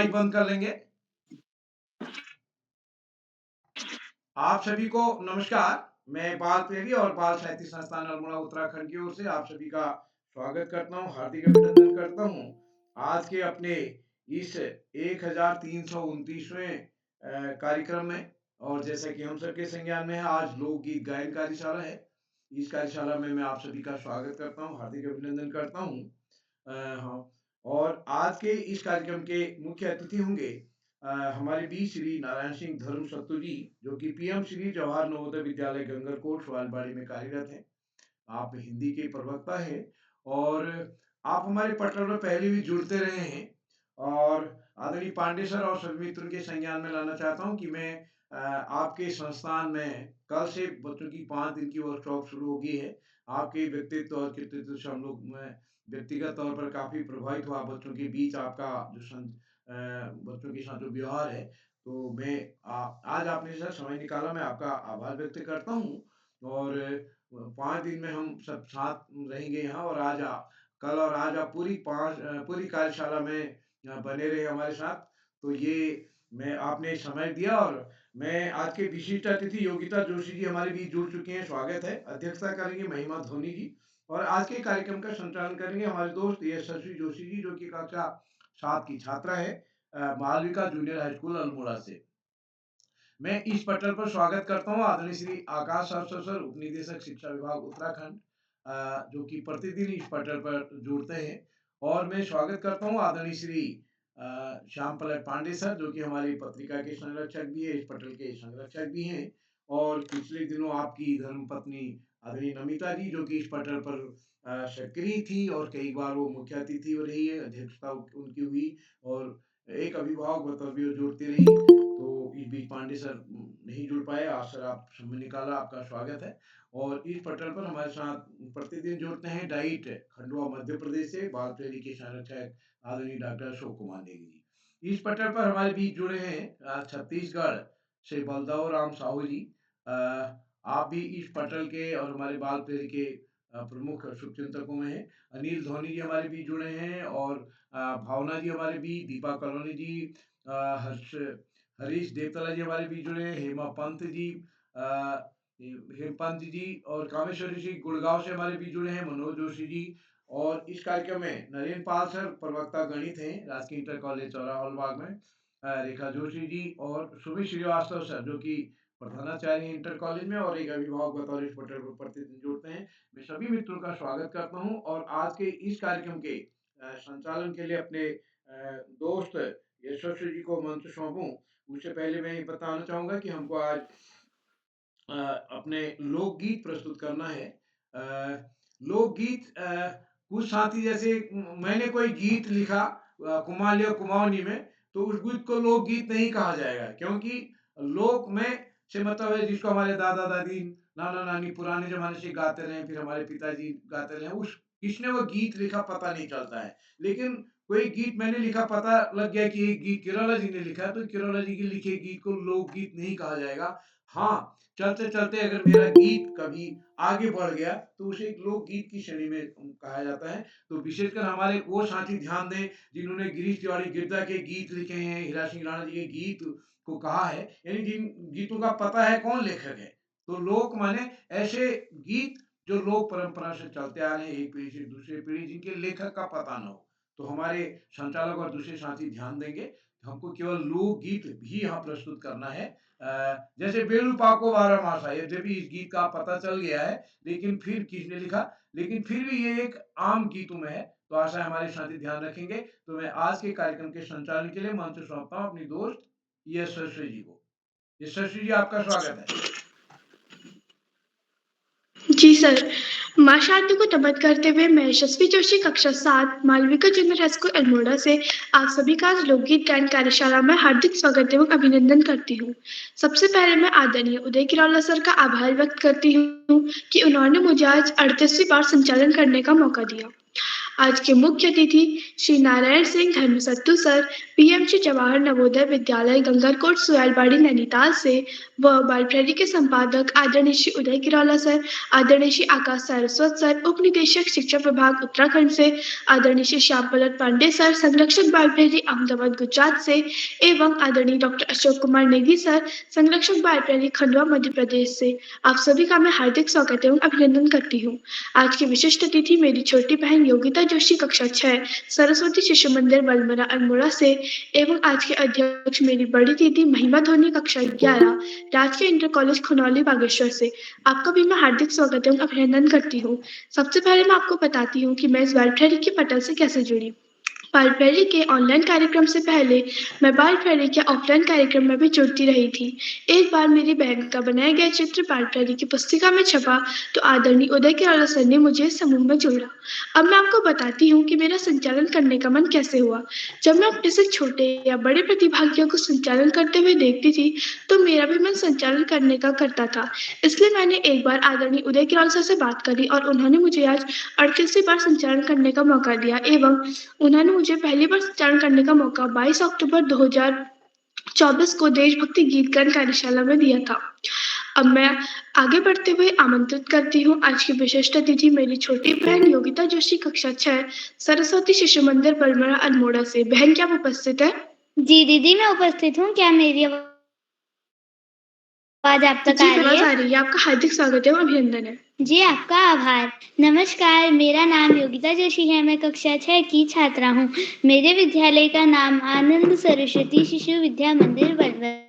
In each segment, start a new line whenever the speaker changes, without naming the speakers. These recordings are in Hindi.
माइक बंद कर लेंगे। आप सभी को नमस्कार। मैं बाल प्रेमी और बाल साहित्य संस्थान अल्मोड़ा उत्तराखंड की ओर से आप सभी का स्वागत करता हूं, हार्दिक अभिनंदन करता हूं। आज के अपने इस 1329वें कार्यक्रम में, और जैसा कि हम सबके संज्ञान में है, आज लोकगीत गायन कार्यशाला है। इस कार्यशाला में मैं आप सभी का स्वागत करता हूं, हार्दिक अभिनंदन करता हूं। हाँ, और आज के इस कार्यक्रम के मुख्य अतिथि होंगे हमारे बीच श्री नारायण सिंह धर्म सत्तू जी, जो कि पीएम श्री जवाहर नवोदय विद्यालय गंगरकोट सवालबाड़ी में कार्यरत हैं। आप हिंदी के प्रवक्ता हैं और आप हमारे पटल में पहले भी जुड़ते रहे हैं। और आदरणीय पांडे सर और सभी मित्रों के संज्ञान में लाना चाहता हूं कि मैं आपके संस्थान में कल से बच्चों की 5 दिन की वर्कशॉप शुरू हो गई है। आपके व्यक्तित्व और कृतित्व से हम लोग मैं व्यक्तिगत तौर पर काफ़ी प्रभावित हुआ। बच्चों के बीच आपका जो बच्चों के साथ जो व्यवहार है, तो मैं आज आपने सर समय निकाला, मैं आपका आभार व्यक्त करता हूँ। और 5 दिन में हम सब साथ रहेंगे यहाँ, और कल और आज आप पूरी कार्यशाला में बने रहे हमारे साथ। तो ये मैं आपने समय दिया, और मैं आज के विशिष्ट अतिथि योगिता जोशी जी हमारे बीच जुड़ चुके हैं, स्वागत है। अध्यक्षता करेंगे महिमा धोनी जी, और आज के कार्यक्रम का संचालन करेंगे हमारे दोस्त यशस्वी जोशी जी, जो कि कक्षा 7 की छात्रा है, Malvika junior high school Almora से। मैं इस पटल पर स्वागत करता हूँ आदरणीय श्री आकाश अफसर सर, उप निदेशक शिक्षा विभाग उत्तराखंड, जो कि प्रतिदिन इस पटल पर जुड़ते हैं। और मैं स्वागत करता हूँ आदरणीय श्री श्याम पलट पांडे सर, जो कि हमारी पत्रिका के संरक्षक भी है, इस पटल के संरक्षक भी हैं। और पिछले दिनों आपकी धर्मपत्नी आदरणीय नमिता जी, जो कि इस पटल पर सक्रिय थी और कई बार वो मुख्य अतिथि रही है, अध्यक्षता उनकी हुई, और एक अभिभावक बतौर भी जुड़ती रही। तो इस बीच पांडे सर नहीं जुड़ पाए, आज सर आप समय निकाला, आपका स्वागत है। और इस पटल पर हमारे साथ प्रतिदिन जुड़ते हैं डाइट खंडवा मध्य प्रदेश से बाल प्रेमी के संरक्षक आदरणीय डॉक्टर अशोक कुमार नेगी जी। इस पटल पर हमारे बीच जुड़े हैं छत्तीसगढ़ से बलदाव राम साहू जी। आप भी इस पटल के और हमारे बाल प्रेमी के प्रमुख शुभचिंतकों में हैं। अनिल धोनी जी हमारे बीच जुड़े हैं, और भावना जी हमारे बीच, दीपा कॉलोनी जी, हरीश देवतला जी हमारे बीच जुड़े हैं, हेमा पंत जी, हेमपंत जी, और कामेश्वरी जी गुड़गांव से हमारे बीच जुड़े हैं, मनोज जोशी जी। और इस कार्यक्रम में नरेंद्र पाल सर प्रवक्ता गणित हैं, राजकीय इंटर कॉलेज चौराहा हॉलबाग में, रेखा जोशी जी और सुमित श्रीवास्तव सर, जो कि प्रधानाचार्य हैं इंटर कॉलेज में और एक अभिभावक बतौर इस पटल पर प्रतिदिन जुड़ते हैं। मैं सभी मित्रों का स्वागत करता हूं, और आज के इस कार्यक्रम के संचालन के लिए अपने दोस्त यशस्वी जी को मंच सौंपूं, उससे पहले मैं ये बताना चाहूँगा कि हमको आज अपने लोकगीत प्रस्तुत करना है। लोकगीत कुछ साथी, जैसे मैंने कोई गीत लिखा कुमाऊनी और कुमाऊनी में, तो उस गीत को लोकगीत नहीं कहा जाएगा, क्योंकि लोक में से मतलब है जिसको हमारे दादा दादी नाना नानी पुराने जमाने से गाते रहे, फिर हमारे पिताजी गाते रहे, उस किसने वो गीत लिखा पता नहीं चलता है। लेकिन कोई गीत मैंने लिखा, पता लग गया कि ये गीत किरोला जी ने लिखा है, तो किरोला जी के लिखे गीत को लोकगीत नहीं कहा जाएगा। हाँ, चलते चलते अगर मेरा गीत कभी आगे बढ़ गया, तो उसे एक लोकगीत की श्रेणी में कहा जाता है। तो विशेषकर हमारे वो साथी ध्यान दें जिन्होंने गिरीश तिवारी गिरधा के गीत लिखे हैं, हीरा सिंह राणा जी के गीत को कहा है, यानी जिन गीतों का पता है कौन लेखक है। तो लोक माने ऐसे गीत जो लोक परंपरा से चलते आ रहे हैं, एक पीढ़ी से दूसरी पीढ़ी, जिनके लेखक का पता न हो। तो हमारे संचालक और दूसरे साथी ध्यान देंगे, हमको केवल लोकगीत भी यहाँ प्रस्तुत करना है। जैसे बेलू पाको बारह मासा, यद्यपि इस गीत का पता चल गया है, लेकिन फिर किसने लिखा, लेकिन फिर भी ये एक आम गीतों में है, तो आशा है हमारे साथी ध्यान रखेंगे। तो मैं आज के कार्यक्रम के संचालन के लिए मंच सौंपता हूँ अपनी दोस्त यशस्वी जी को। यशस्वी जी, आपका स्वागत है।
जी सर, माँ शांति को नमन करते हुए मैं यशस्वी जोशी कक्षा 7 Malvika junior high school Almora से आप सभी का आज लोकगीत गायन कार्यशाला में हार्दिक स्वागत एवं अभिनंदन करती हूँ। सबसे पहले मैं आदरणीय उदय किरौला सर का आभार व्यक्त करती हूँ कि उन्होंने मुझे आज 38वीं बार संचालन करने का मौका दिया। आज के मुख्य अतिथि श्री नारायण सिंह धर्मसत्तू सर, पीएमसी जवाहर नवोदय विद्यालय गंगरकोट सुयालबाड़ी नैनीताल से व बालप्रेरी के संपादक आदरणीय श्री उदय किरौला सर, आदरणीय श्री आकाश सारस्वत सर, उप निदेशक शिक्षा विभाग उत्तराखंड से आदरणीय श्री श्याम पलट पांडे सर, संरक्षक बालप्रेरी अहमदाबाद गुजरात से एवं आदरणीय डॉक्टर अशोक कुमार नेगी सर, संरक्षक बालप्रेरी खंडवा मध्य प्रदेश से आप सभी का मैं हार्दिक स्वागत एवं अभिनंदन करती हूँ। आज की विशिष्ट अतिथि मेरी छोटी बहन योगिता जोशी कक्षा 6 सरस्वती शिशु मंदिर बलमरा अल्मोड़ा से एवं आज के अध्यक्ष मेरी बड़ी दीदी महिमा धोनी कक्षा 11 राजकीय इंटर कॉलेज खुनौली बागेश्वर से आपका भी मैं हार्दिक स्वागत एवं अभिनंदन करती हूँ। सबसे पहले मैं आपको बताती हूँ कि मैं इस बालप्रेरी के पटल से कैसे जुड़ी। बालप्रेरी के ऑनलाइन कार्यक्रम से पहले मैं बालप्रेरी के ऑफलाइन कार्यक्रम में भी जुड़ती रही थी। एक बार मेरी बहन का बनाया गया चित्र बालप्रेरी की पुस्तिका में छपा तो आदरणीय उदय किरौला सर ने मुझे इस समूह में जोड़ा। अब मैं आपको बताती हूँ कि मेरा संचालन करने का मन कैसे हुआ। जब मैं अपने से छोटे या बड़े प्रतिभागियों को संचालन करते हुए देखती थी तो मेरा भी मन संचालन करने का करता था। इसलिए मैंने एक बार आदरणीय उदय किरौला सर से बात करी और उन्होंने मुझे आज 38वीं बार संचालन करने का मौका दिया एवं उन्होंने मुझे पहली बार संचालन करने का मौका 22 अक्टूबर 2024 को देशभक्ति गीत गायन कार्यशाला में दिया था। अब मैं आगे बढ़ते हुए आमंत्रित करती हूँ आज की विशिष्ट अतिथि मेरी छोटी बहन योगिता जोशी कक्षा 6 सरस्वती शिशु मंदिर बलमरा अल्मोड़ा से। बहन क्या आप उपस्थित है?
जी दीदी मैं उपस्थित हूँ। क्या मेरी आवाज आप तक आ रही है?
आपका हार्दिक स्वागत है और अभिनंदन है।
जी आपका आभार। नमस्कार, मेरा नाम योगिता जोशी है। मैं कक्षा 6 की छात्रा हूँ। मेरे विद्यालय का नाम आनंद सरस्वती शिशु विद्या मंदिर बलमरा।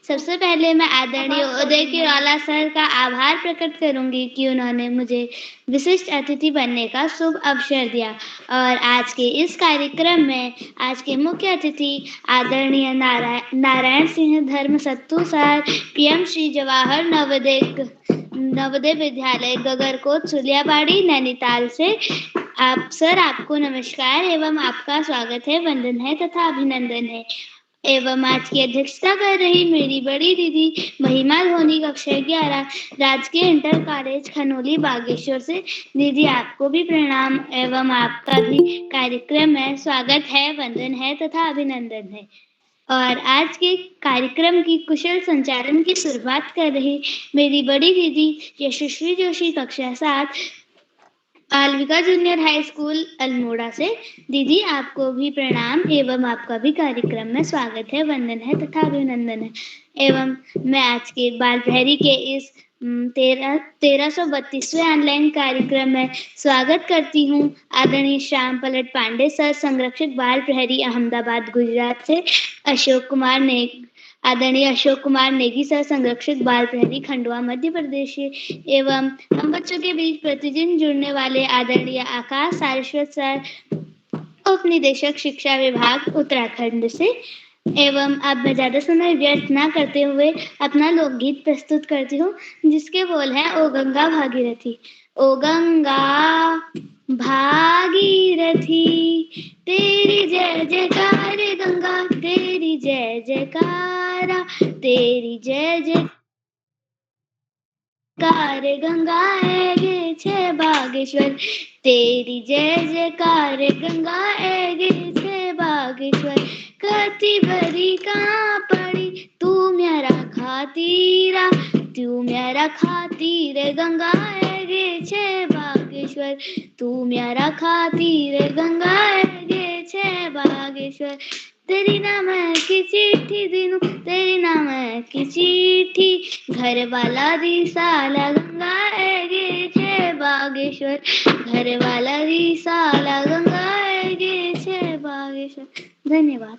सबसे पहले मैं आदरणीय उदय किरौला सर का आभार प्रकट करूंगी कि उन्होंने मुझे विशिष्ट अतिथि बनने का शुभ अवसर दिया। और आज के इस कार्यक्रम में आज के मुख्य अतिथि आदरणीय नारायण सिंह धर्म सत्तू सर, पीएम श्री जवाहर नवोदय विद्यालय गगरकोट सुलियाबाड़ी नैनीताल से आपको नमस्कार एवं आपका स्वागत है, वंदन है तथा अभिनंदन है। एवं आज की अध्यक्षता कर रही मेरी बड़ी दीदी महिमा धोनी कक्षा 11 राजकीय इंटर कॉलेज खनौली बागेश्वर से। दीदी आपको भी प्रणाम एवं आपका भी कार्यक्रम में स्वागत है, वंदन है तथा अभिनंदन है। और आज के कार्यक्रम की कुशल संचालन की शुरुआत कर रही मेरी बड़ी दीदी यशस्वी जोशी कक्षा 7 बालविका जूनियर हाई स्कूल अल्मोड़ा से। दीदी आपको भी प्रणाम एवं आपका भी कार्यक्रम में स्वागत है, वंदन है तथा अभिनंदन है। एवं मैं आज के बालप्रेरी के इस 1332वें ऑनलाइन कार्यक्रम में स्वागत करती हूँ आदरणीय श्याम पलट पांडे सर, संरक्षक बालप्रेरी अहमदाबाद गुजरात से, आदरणीय अशोक कुमार नेगी सर, संरक्षक बालप्रेरी खंडवा मध्य प्रदेश से, एवं हम बच्चों के बीच प्रतिदिन जुड़ने वाले आदरणीय आकाश सारस्वत सर, उप निदेशक शिक्षा विभाग उत्तराखंड से। एवं अब मैं ज्यादा समय व्यर्थ न करते हुए अपना लोकगीत प्रस्तुत करती हूँ जिसके बोल है ओ गंगा भागीरथी। ओ गंगा भागीरथी तेरी जय जयकार गंगा, तेरी जय जयकारा, तेरी जय जयकार गंगा गे छे बागेश्वर, तेरी जय जयकार गंगा गे छे बागेश्वर। कति भरी कहाँ पड़ी तू मेरा खातीरा, तू मेरा खातिर गंगा गे छे बागेश्वर, तू मेरा खातिर गंगा गे छे बागेश्वर। तेरी नाम की चिट्ठी दिनू, तेरी नाम की चिट्ठी, घर वाला रिसाला गंगा गे छे बागेश्वर, घर वाला रिसाला गंगा गे छे बागेश्वर। धन्यवाद।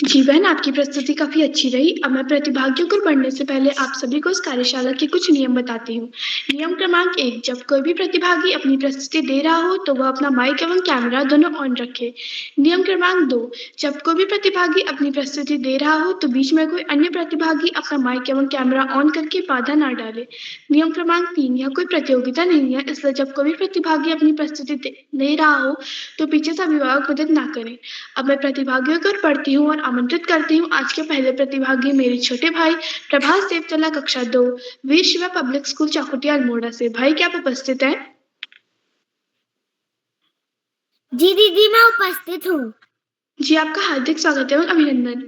जी बहन, आपकी प्रस्तुति काफी अच्छी रही। अब मैं प्रतिभागियों को पढ़ने से पहले आप सभी को इस कार्यशाला के कुछ नियम बताती हूँ। नियम क्रमांक 1, जब कोई भी प्रतिभागी अपनी प्रस्तुति दे रहा हो तो वह अपना माइक एवं कैमरा दोनों ऑन रखे। नियम क्रमांक 2, जब कोई भी प्रतिभागी अपनी प्रस्तुति दे रहा हो तो बीच में कोई अन्य प्रतिभागी अपना माइक एवं कैमरा ऑन करके बाधा ना डाले। नियम क्रमांक 3, यह कोई प्रतियोगिता नहीं है, इसलिए जब कोई भी प्रतिभागी अपनी प्रस्तुति दे रहा हो तो पीछे से अभिभावक मदद ना करें। अब मैं प्रतिभागियों को पढ़ती हूँ और आमंत्रित करती हूँ आज के पहले प्रतिभागी मेरे छोटे भाई प्रभास देवचला कक्षा 2 वीर शिवा पब्लिक स्कूल चौखुटिया अल्मोड़ा से। भाई क्या आप उपस्थित हैं?
जी दीदी, मैं उपस्थित हूँ।
जी, आपका हार्दिक स्वागत एवं अभिनंदन।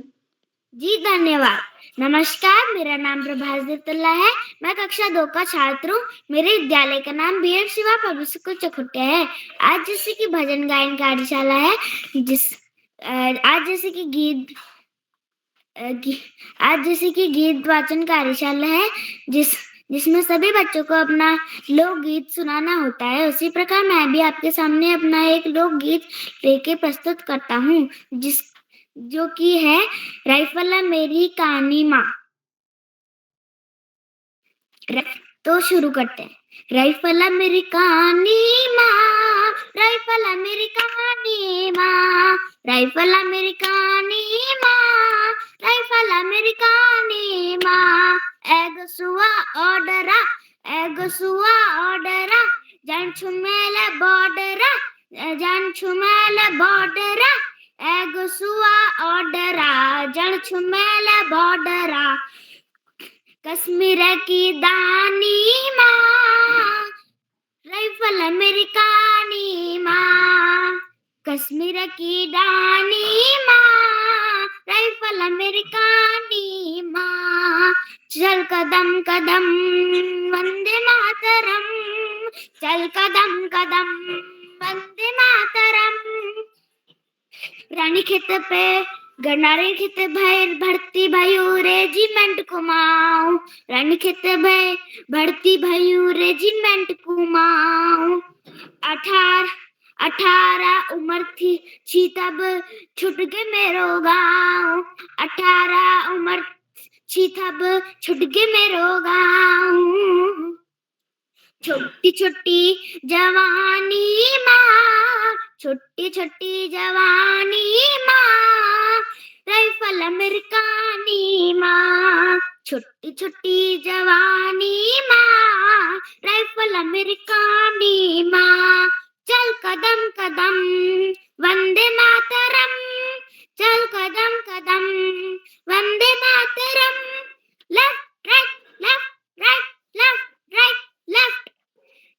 जी धन्यवाद। नमस्कार, मेरा नाम प्रभास दत्तुल्ला है। मैं कक्षा 2 का छात्र हूँ। मेरे विद्यालय का नाम बी.एड. शिवा पब्लिक स्कूल चकुटिया है। आज जैसे कि भजन गायन कार्यशाला है, आज जैसे कि गीत वाचन कार्यशाला है, जिसमें सभी बच्चों को अपना लोकगीत सुनाना होता है। उसी प्रकार मैं भी आपके सामने अपना एक लोकगीत लेके प्रस्तुत करता हूँ, जो कि है राइफला मेरी कहानी माँ। तो शुरू करते हैं। राइफला मेरी कहानी माँ, राइफला मेरी कहानी माँ, राइफला मेरी कहानी माँ, राइफला मेरी कहानी माँ। एगसुआ ऑर्डरा, एगसुआ ऑर्डरा, जान छुमेले बॉर्डरा, जान छुमेले बॉर्डरा, एगसुआ ऑर्डरा, जान छुमेले बॉर्डरा। कश्मीर की दानी माँ, राइफल मेरी कहानी माँ, कश्मीर की दानी माँ, राइफल मेरी कहानी माँ। चल कदम कदम वंदे मातरम, चल कदम कदम वंदे मातरम। रानी खेत पे गनारे खेत भैर भर्ती भयू रेजिमेंट कुमाऊं, रानी खेत भय भर्ती भयू रेजिमेंट कुमाऊं। 18 उम्र थी तब छूट के मेरो गाँव, 18 उम्र थी तब छूट के मेरो गाँव। छोटी छोटी जवानी माँ, छोटी छोटी जवानी माँ, राइफल अमेरिकानी माँ। छोटी छोटी जवानी माँ, राइफल अमेरिकानी माँ। चल कदम कदम वंदे मातरम, चल कदम कदम वंदे मातरम। Left right left right left right left.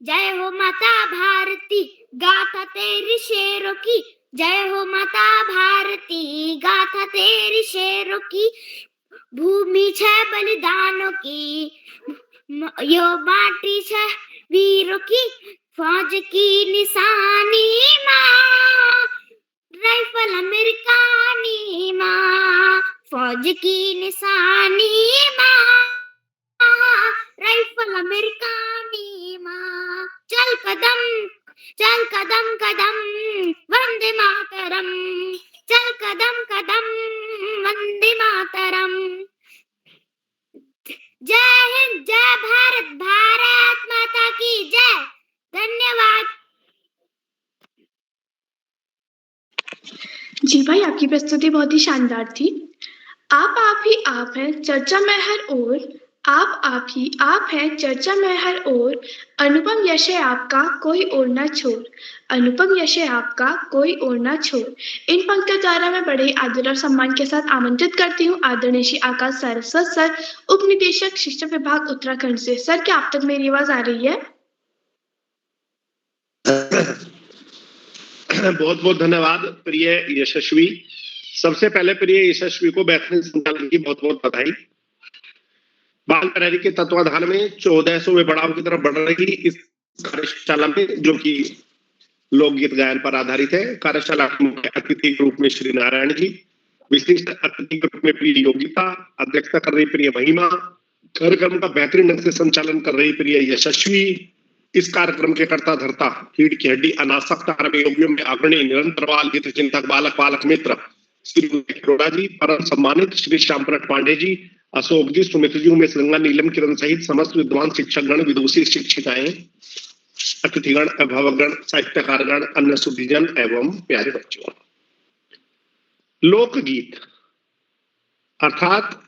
जय हो माता भारती गाथा तेरी शेरों की, जय हो माता भारती गाथा तेरी शेरों की। भूमि छह बलिदानों की, यो माटी छह वीरों की, फौज की निशानी माँ, राइफल अमेरिकानी माँ, फौज की निशानी माँ, राइफल अमेरिकानी माँ। चल कदम कदम वंदे मातरम, चल कदम कदम वंदे मातरम। जय हिंद, जय भारत, भारत माता की जय। धन्यवाद।
जी भाई, आपकी प्रस्तुति बहुत ही शानदार थी। आप ही आप हैं चर्चा में हर ओर, आप ही आप हैं चर्चा में हर ओर। अनुपम यश है आपका कोई और ना छोड़, अनुपम यश है आपका कोई और ना छोड़। इन पंक्तियों द्वारा मैं बड़े ही आदर और सम्मान के साथ आमंत्रित करती हूँ आदरणीय श्री आकाश सारस्वत सर, उप निदेशक शिक्षा विभाग उत्तराखंड से। सर, क्या आप तक मेरी आवाज आ रही है?
बहुत बहुत धन्यवाद प्रिय यशस्वी। सबसे पहले प्रिय यशस्वी को बेहतरीन संचालन की बहुत बहुत बधाई। बाल प्रहरी के तत्वाधान में 1400वें पड़ाव की तरफ बढ़ रही इस कार्यशाला में, जो कि लोकगीत गायन पर आधारित है, कार्यशाला के मुख्य अतिथि के रूप में श्री नारायण जी, विशिष्ट अतिथि के रूप में प्रिय योगिता, अध्यक्षता कर रही प्रिय महिमा, कार्यक्रम का बेहतरीन ढंग से संचालन कर रही प्रिय यशस्वी, इस कार्यक्रम के कर्ता धर्ता रीढ़ की हड्डी अनासक्त योगियों में अग्रणी निरंतर बाल गीत चिंतक बालक बालक मित्र श्री अरोड़ा जी, परम सम्मानित श्री श्यामप्रट पांडे जी, अशोक जी, सुमित जी, उमेश गंगा, नीलम किरण सहित समस्त विद्वान शिक्षकगण, विदुषी शिक्षिकाएं, अतिथिगण, अभिभावकगण, साहित्यकारगण, अन्य सुधीजन एवं प्यारे बच्चों। लोकगीत अर्थात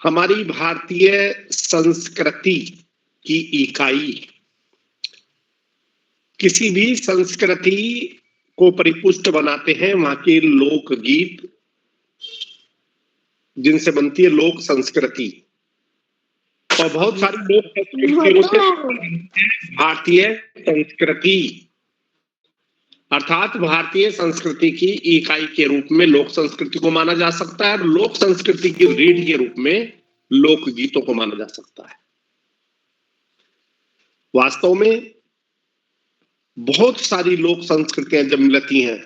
हमारी भारतीय संस्कृति की इकाई। किसी भी संस्कृति को परिपुष्ट बनाते हैं वहां के लोकगीत, जिनसे बनती है लोक संस्कृति। और बहुत सारी लोक संस्कृतियों से भारतीय संस्कृति। अर्थात भारतीय संस्कृति की इकाई के रूप में लोक संस्कृति को माना जा सकता है और लोक संस्कृति की रीढ़ के रूप में लोकगीतों को माना जा सकता है। वास्तव में बहुत सारी लोक संस्कृतियां जब मिलती हैं,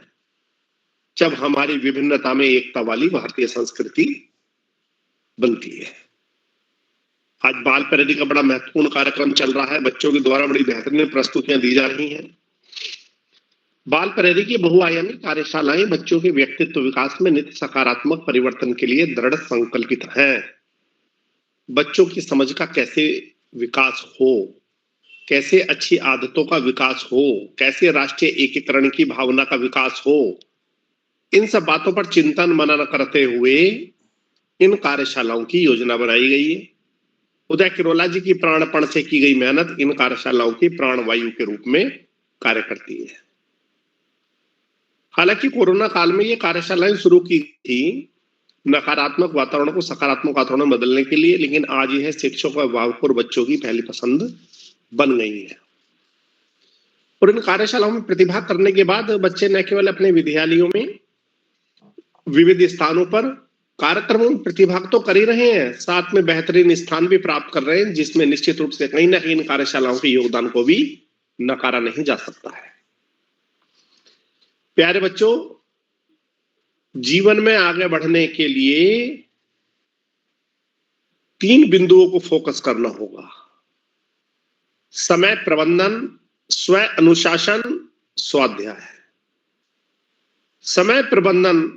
जब हमारी विभिन्नता में एकता वाली भारतीय संस्कृति बनती है। आज बाल प्रहरी का बड़ा महत्वपूर्ण कार्यक्रम चल रहा है, बच्चों के द्वारा बड़ी बेहतरीन प्रस्तुतियां दी जा रही हैं। बाल प्रहरी की बहुआयामी कार्यशालाएं बच्चों के व्यक्तित्व विकास में नित्य सकारात्मक परिवर्तन के लिए दृढ़ संकल्पित हैं। बच्चों की समझ का कैसे विकास हो, कैसे अच्छी आदतों का विकास हो, कैसे राष्ट्रीय एकीकरण की भावना का विकास हो, इन सब बातों पर चिंतन मनन करते हुए इन कार्यशालाओं की योजना बनाई गई है। उदय किरोला जी की प्राणपण से की गई मेहनत इन कार्यशालाओं की प्राणवायु के रूप में कार्य करती है। हालांकि कोरोना काल में ये कार्यशालाएं शुरू की थी नकारात्मक वातावरण को सकारात्मक वातावरण में बदलने के लिए, लेकिन आज यह शिक्षकों, अभिभावकों और बच्चों की पहली पसंद बन गई है। और इन कार्यशालाओं में प्रतिभा करने के बाद बच्चे न केवल अपने विद्यालयों में विविध स्थानों पर कार्यक्रमों में प्रतिभाग तो कर ही रहे हैं, साथ में बेहतरीन स्थान भी प्राप्त कर रहे हैं, जिसमें निश्चित रूप से कहीं ना कहीं इन कार्यशालाओं के योगदान को भी नकारा नहीं जा सकता है। प्यारे बच्चों, जीवन में आगे बढ़ने के लिए 3 बिंदुओं को फोकस करना होगा: समय प्रबंधन, स्व अनुशासन, स्वाध्याय। समय प्रबंधन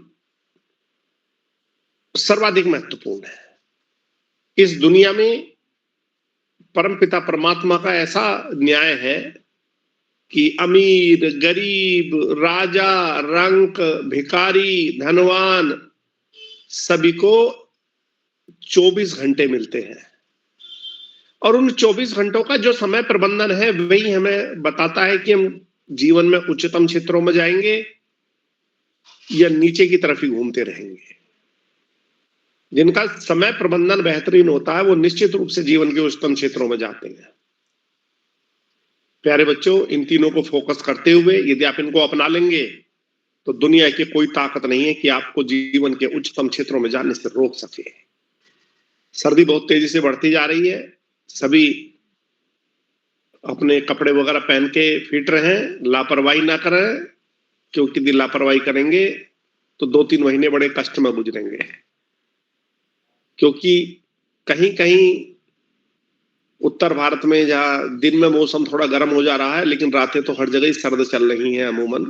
सर्वाधिक महत्वपूर्ण है। इस दुनिया में परमपिता परमात्मा का ऐसा न्याय है कि अमीर, गरीब, राजा, रंक, भिखारी, धनवान सभी को 24 घंटे मिलते हैं और उन 24 घंटों का जो समय प्रबंधन है वही हमें बताता है कि हम जीवन में उच्चतम क्षेत्रों में जाएंगे या नीचे की तरफ ही घूमते रहेंगे। जिनका समय प्रबंधन बेहतरीन होता है वो निश्चित रूप से जीवन के उच्चतम क्षेत्रों में जाते हैं। प्यारे बच्चों, इन तीनों को फोकस करते हुए यदि आप इनको अपना लेंगे तो दुनिया की कोई ताकत नहीं है कि आपको जीवन के उच्चतम क्षेत्रों में जाने से रोक सके। सर्दी बहुत तेजी से बढ़ती जा रही है, सभी अपने कपड़े वगैरह पहन के फिट रहें, लापरवाही ना करें, क्योंकि यदि लापरवाही करेंगे तो 2-3 महीने बड़े कष्ट में गुजरेंगे। क्योंकि कहीं कहीं उत्तर भारत में जहां दिन में मौसम थोड़ा गर्म हो जा रहा है, लेकिन रातें तो हर जगह ही सर्द चल रही हैं अमूमन,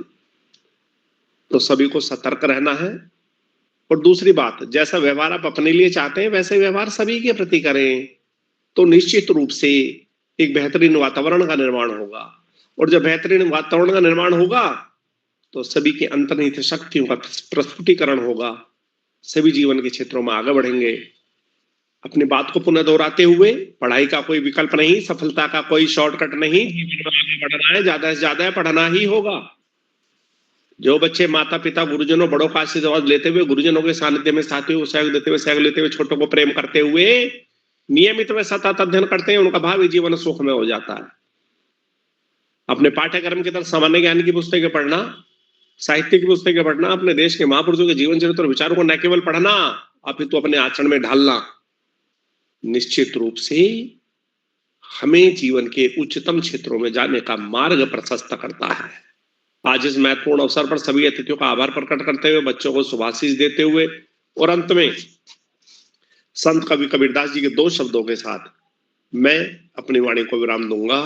तो सभी को सतर्क रहना है। और दूसरी बात, जैसा व्यवहार आप अपने लिए चाहते हैं वैसे व्यवहार सभी के प्रति करें, तो निश्चित रूप से एक बेहतरीन वातावरण का निर्माण होगा। और जब बेहतरीन वातावरण का निर्माण होगा तो सभी के अंतर्निहित शक्तियों का प्रस्फुटीकरण होगा, सभी जीवन के क्षेत्रों में आगे बढ़ेंगे। अपनी बात को पुनः दोहराते हुए, पढ़ाई का कोई विकल्प नहीं, सफलता का कोई शॉर्टकट नहीं, जीवन में आगे बढ़ना है, ज्यादा से ज्यादा पढ़ना ही होगा। जो बच्चे माता पिता गुरुजनों बड़ों का आशीर्वाद लेते हुए, गुरुजनों के सानिध्य में साथियों को सहयोग देते हुए, सहयोग लेते हुए, छोटों को प्रेम करते हुए नियमित व सतत अध्ययन करते हैं, उनका भावी जीवन सुखमय हो जाता है। अपने पाठ्यक्रम की तरफ सामान्य ज्ञान की पुस्तकें पढ़ना, साहित्य की पुस्तकें पढ़ना, अपने देश के महापुरुषों के जीवन चरित्र और विचारों को न केवल पढ़ना अपितु अपने आचरण में ढालना निश्चित रूप से हमें जीवन के उच्चतम क्षेत्रों में जाने का मार्ग प्रशस्त करता है। आज इस महत्वपूर्ण अवसर पर सभी अतिथियों का आभार प्रकट करते हुए, बच्चों को शुभाशीष देते हुए और अंत में संत कवि कबीरदास जी के 2 शब्दों के साथ मैं अपनी वाणी को विराम दूंगा।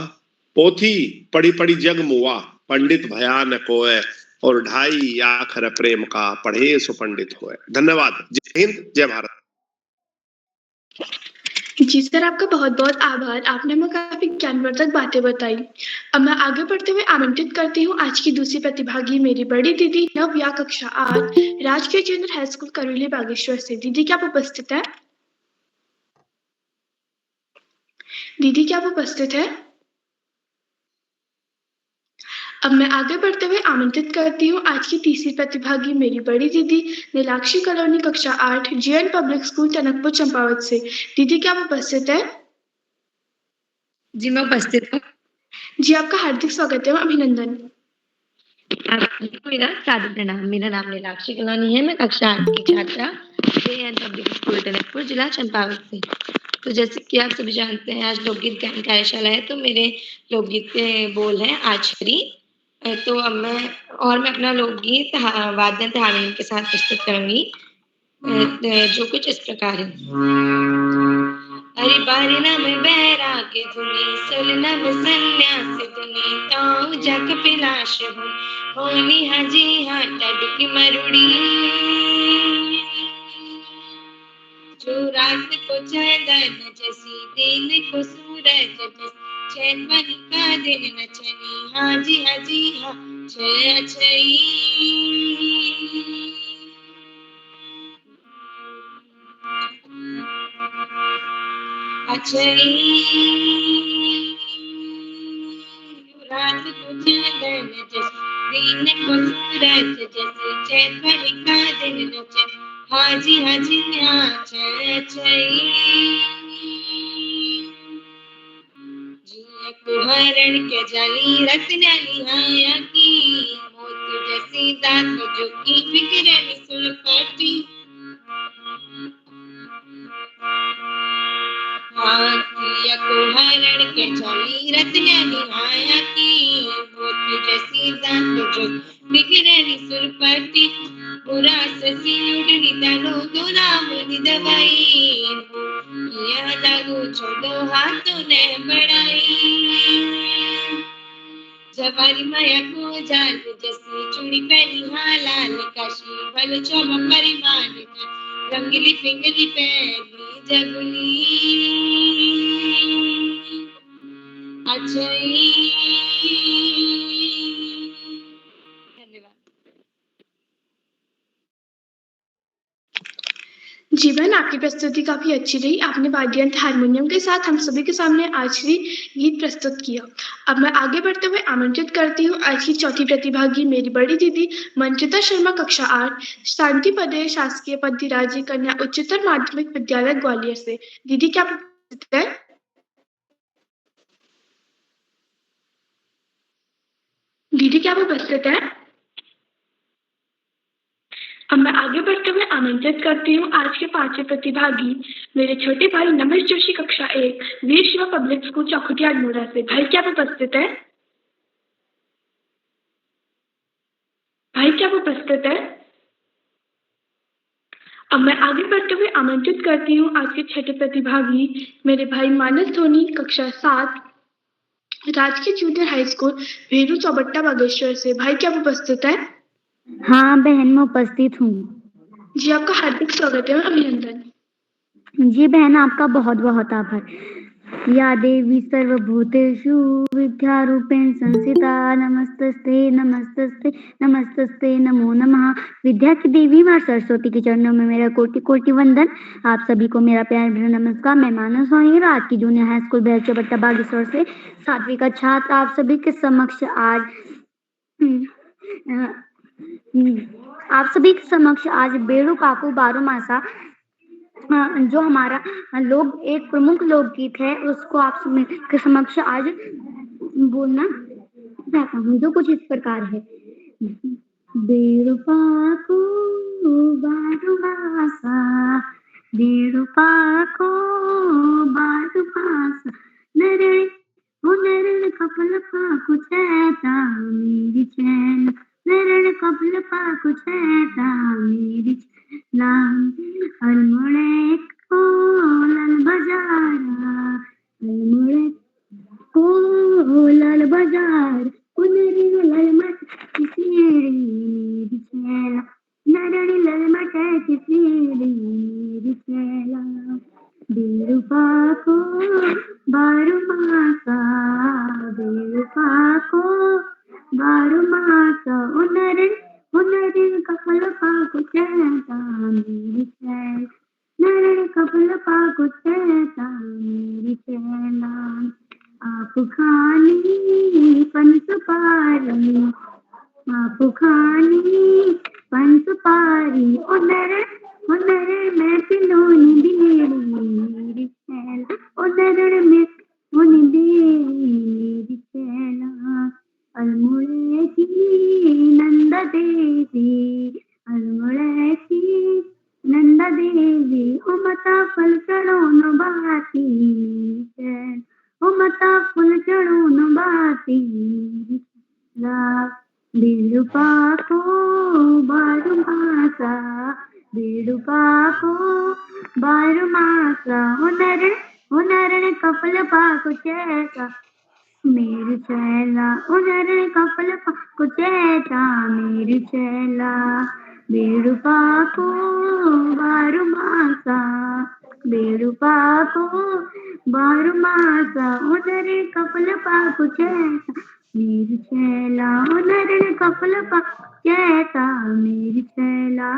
पोथी पढ़ी पढ़ी जग मुआ, पंडित भयान कोय, और ढाई आखर प्रेम का, पढ़े सो पंडित होए। धन्यवाद। जय हिंद, जय भारत।
जी सर, आपका बहुत बहुत आभार। आपने हमें काफी ज्ञानवर्धक बातें बताई। अब मैं आगे बढ़ते हुए आमंत्रित करती हूँ आज की दूसरी प्रतिभागी, मेरी बड़ी दीदी नव्या, कक्षा 8, राजकीय junior high school Karauli Bageshwar से। दीदी क्या आप उपस्थित है? दीदी क्या आप उपस्थित है? अब मैं आगे बढ़ते हुए आमंत्रित करती हूँ आज की तीसरी प्रतिभागी, मेरी बड़ी दीदी नीलाक्षी कॉलोनी, कक्षा 8, GN public school Tanakpur Champawat से। दीदी क्या आप उपस्थित है?
जी मैं उपस्थित हूँ।
जी आपका हार्दिक स्वागत है, अभिनंदन।
आप सभी को मेरा सादर प्रणाम। मेरा नाम नीलाक्षी कलानी है। मैं कक्षा 8 की छात्रा JN पब्लिक स्कूल टनकपुर, जिला चंपावत से। तो जैसे कि आप सभी जानते हैं, आज लोकगीत गायन कार्यशाला है, तो मेरे लोकगीत के बोल हैं आज हरी। तो अब मैं अपना लोकगीत वाद्य यंत्र हारमोनियम के साथ प्रस्तुत करूंगी, जो कुछ इस प्रकार है। हरि बारी नम बैराग्य धुनि, सुल नम सन्यास धुनि, ताऊ जग पिलाश होनी हाजी हाँ टडकी मरुड़ी। जो रात को चंदन जैसी, दिन को सूरज जैसी, चैन बनी का दिन नचनी, हाजी हाजी हाँ छय छई। रात को चंदन जैसी, दिन को सूरज जैसी, चैन बनी का दिन नचनी, हाजी हाजी हाँ छय छई। जिया को हरण के जाली रत्नाली हाया की, मोती जैसी दात जो की फिक्र सुन पाती। जिया को हरण के जाली रत्नाली हाया की, मोती जैसी दात जो फिक्र सुन पाती। बुरा ससी उड़नी दानो दो नाम दवाई, यह दागो छोड़ो हाथों ने बढ़ाई। जवारी माया को जाल जैसी, चूड़ी पहनी हाँ लाल काशी, भले चौबा परिमाण रंगली पिंगली पहनी जगुली। अछई। धन्यवाद।
जी बहन, आपकी प्रस्तुति काफी अच्छी रही। आपने वाद्य यंत्र हारमोनियम के साथ हम सभी के सामने आखिरी गीत प्रस्तुत किया। अब मैं आगे बढ़ते हुए आमंत्रित करती हूँ आज की चौथी प्रतिभागी मेरी बड़ी दीदी मंत्रिता शर्मा, कक्षा 8, शांति पदे शासकीय पंथी कन्या उच्चतर माध्यमिक विद्यालय ग्वालियर से। दीदी क्या आप उपस्थित है? दीदी क्या आप उपस्थित है? अब मैं आगे बढ़ते हुए आमंत्रित करती हूँ आज के 5वें प्रतिभागी मेरे छोटे भाई नमेश जोशी, कक्षा 1, वीर शिवा पब्लिक स्कूल चौखुटिया अल्मोड़ा से। भाई क्या आप उपस्थित है? भाई क्या आप उपस्थित है? अब मैं आगे बढ़ते हुए आमंत्रित करती हूँ आज के 6ठे प्रतिभागी मेरे भाई मानस धोनी, कक्षा 7, राजकीय junior high school Bheru Chaubatta Bageshwar से। भाई क्या आप उपस्थित है?
हाँ बहन, मैं उपस्थित हूँ।
जी आपका हार्दिक स्वागत है और अभिनंदन।
जी बहन, आपका बहुत बहुत आभार। या देवी सर्वभूतेषु विद्यारूपेण संस्थिता, नमस्तस्ते नमस्तस्ते नमस्तस्ते नमो नमः। विद्या की देवी माँ सरस्वती के चरणों में मेरा कोटि कोटि वंदन। आप सभी को मेरा प्यार भरा नमस्कार। मैं मानस धोनी, राज की junior high school Bheru Chaubatta Bageshwar से 7वीं का छात्र आप सभी के समक्ष आज बेड़ू काकू बारो मासा, जो हमारा लोग एक प्रमुख लोकगीत है, उसको आप के समक्ष आज बोलना चाहता हूँ, जो कुछ इस प्रकार है। बेड़ू काकू बारो मासा, बेड़ू काकू बारो मासा, नरण कपल पाकु चैता मेरी चैन, नरण कपल पाकु चैता मेरी चैन। अल्मोड़े कोलल बजारा, अल्मोड़े कोलल बजार, उनरी ललमट किसीरी मेरी चैला, नरड़ी ललमट किसीरी मेरी चैला। बेड़ू पाको बारू मासा, बेड़ू पाको बारू मासा, उनरण कपल पाकु चैता मेरी चैला, नरण कपल पाकु चैता मेरी चैला। आप खानी पंच पारी, आप खानी पंच पारी, उनर में पिलोनी बेड़ी मेरी चैला, उनर में मुनि बेड़ी मेरी चैला। अल्मोड़े की బీడుపాకు బారు మాస బీడుపాకు బారు మాస ఉనరణ కపల పాకు చేత मेरी चैला उधर कपल कुचेता मेरी चैला बेड़ुपाको बारु मासा बेड़ुपाको बारु मासा उधर कपल कुचेता मेरी चैला उधर कपल कुचेता मेरी चैला।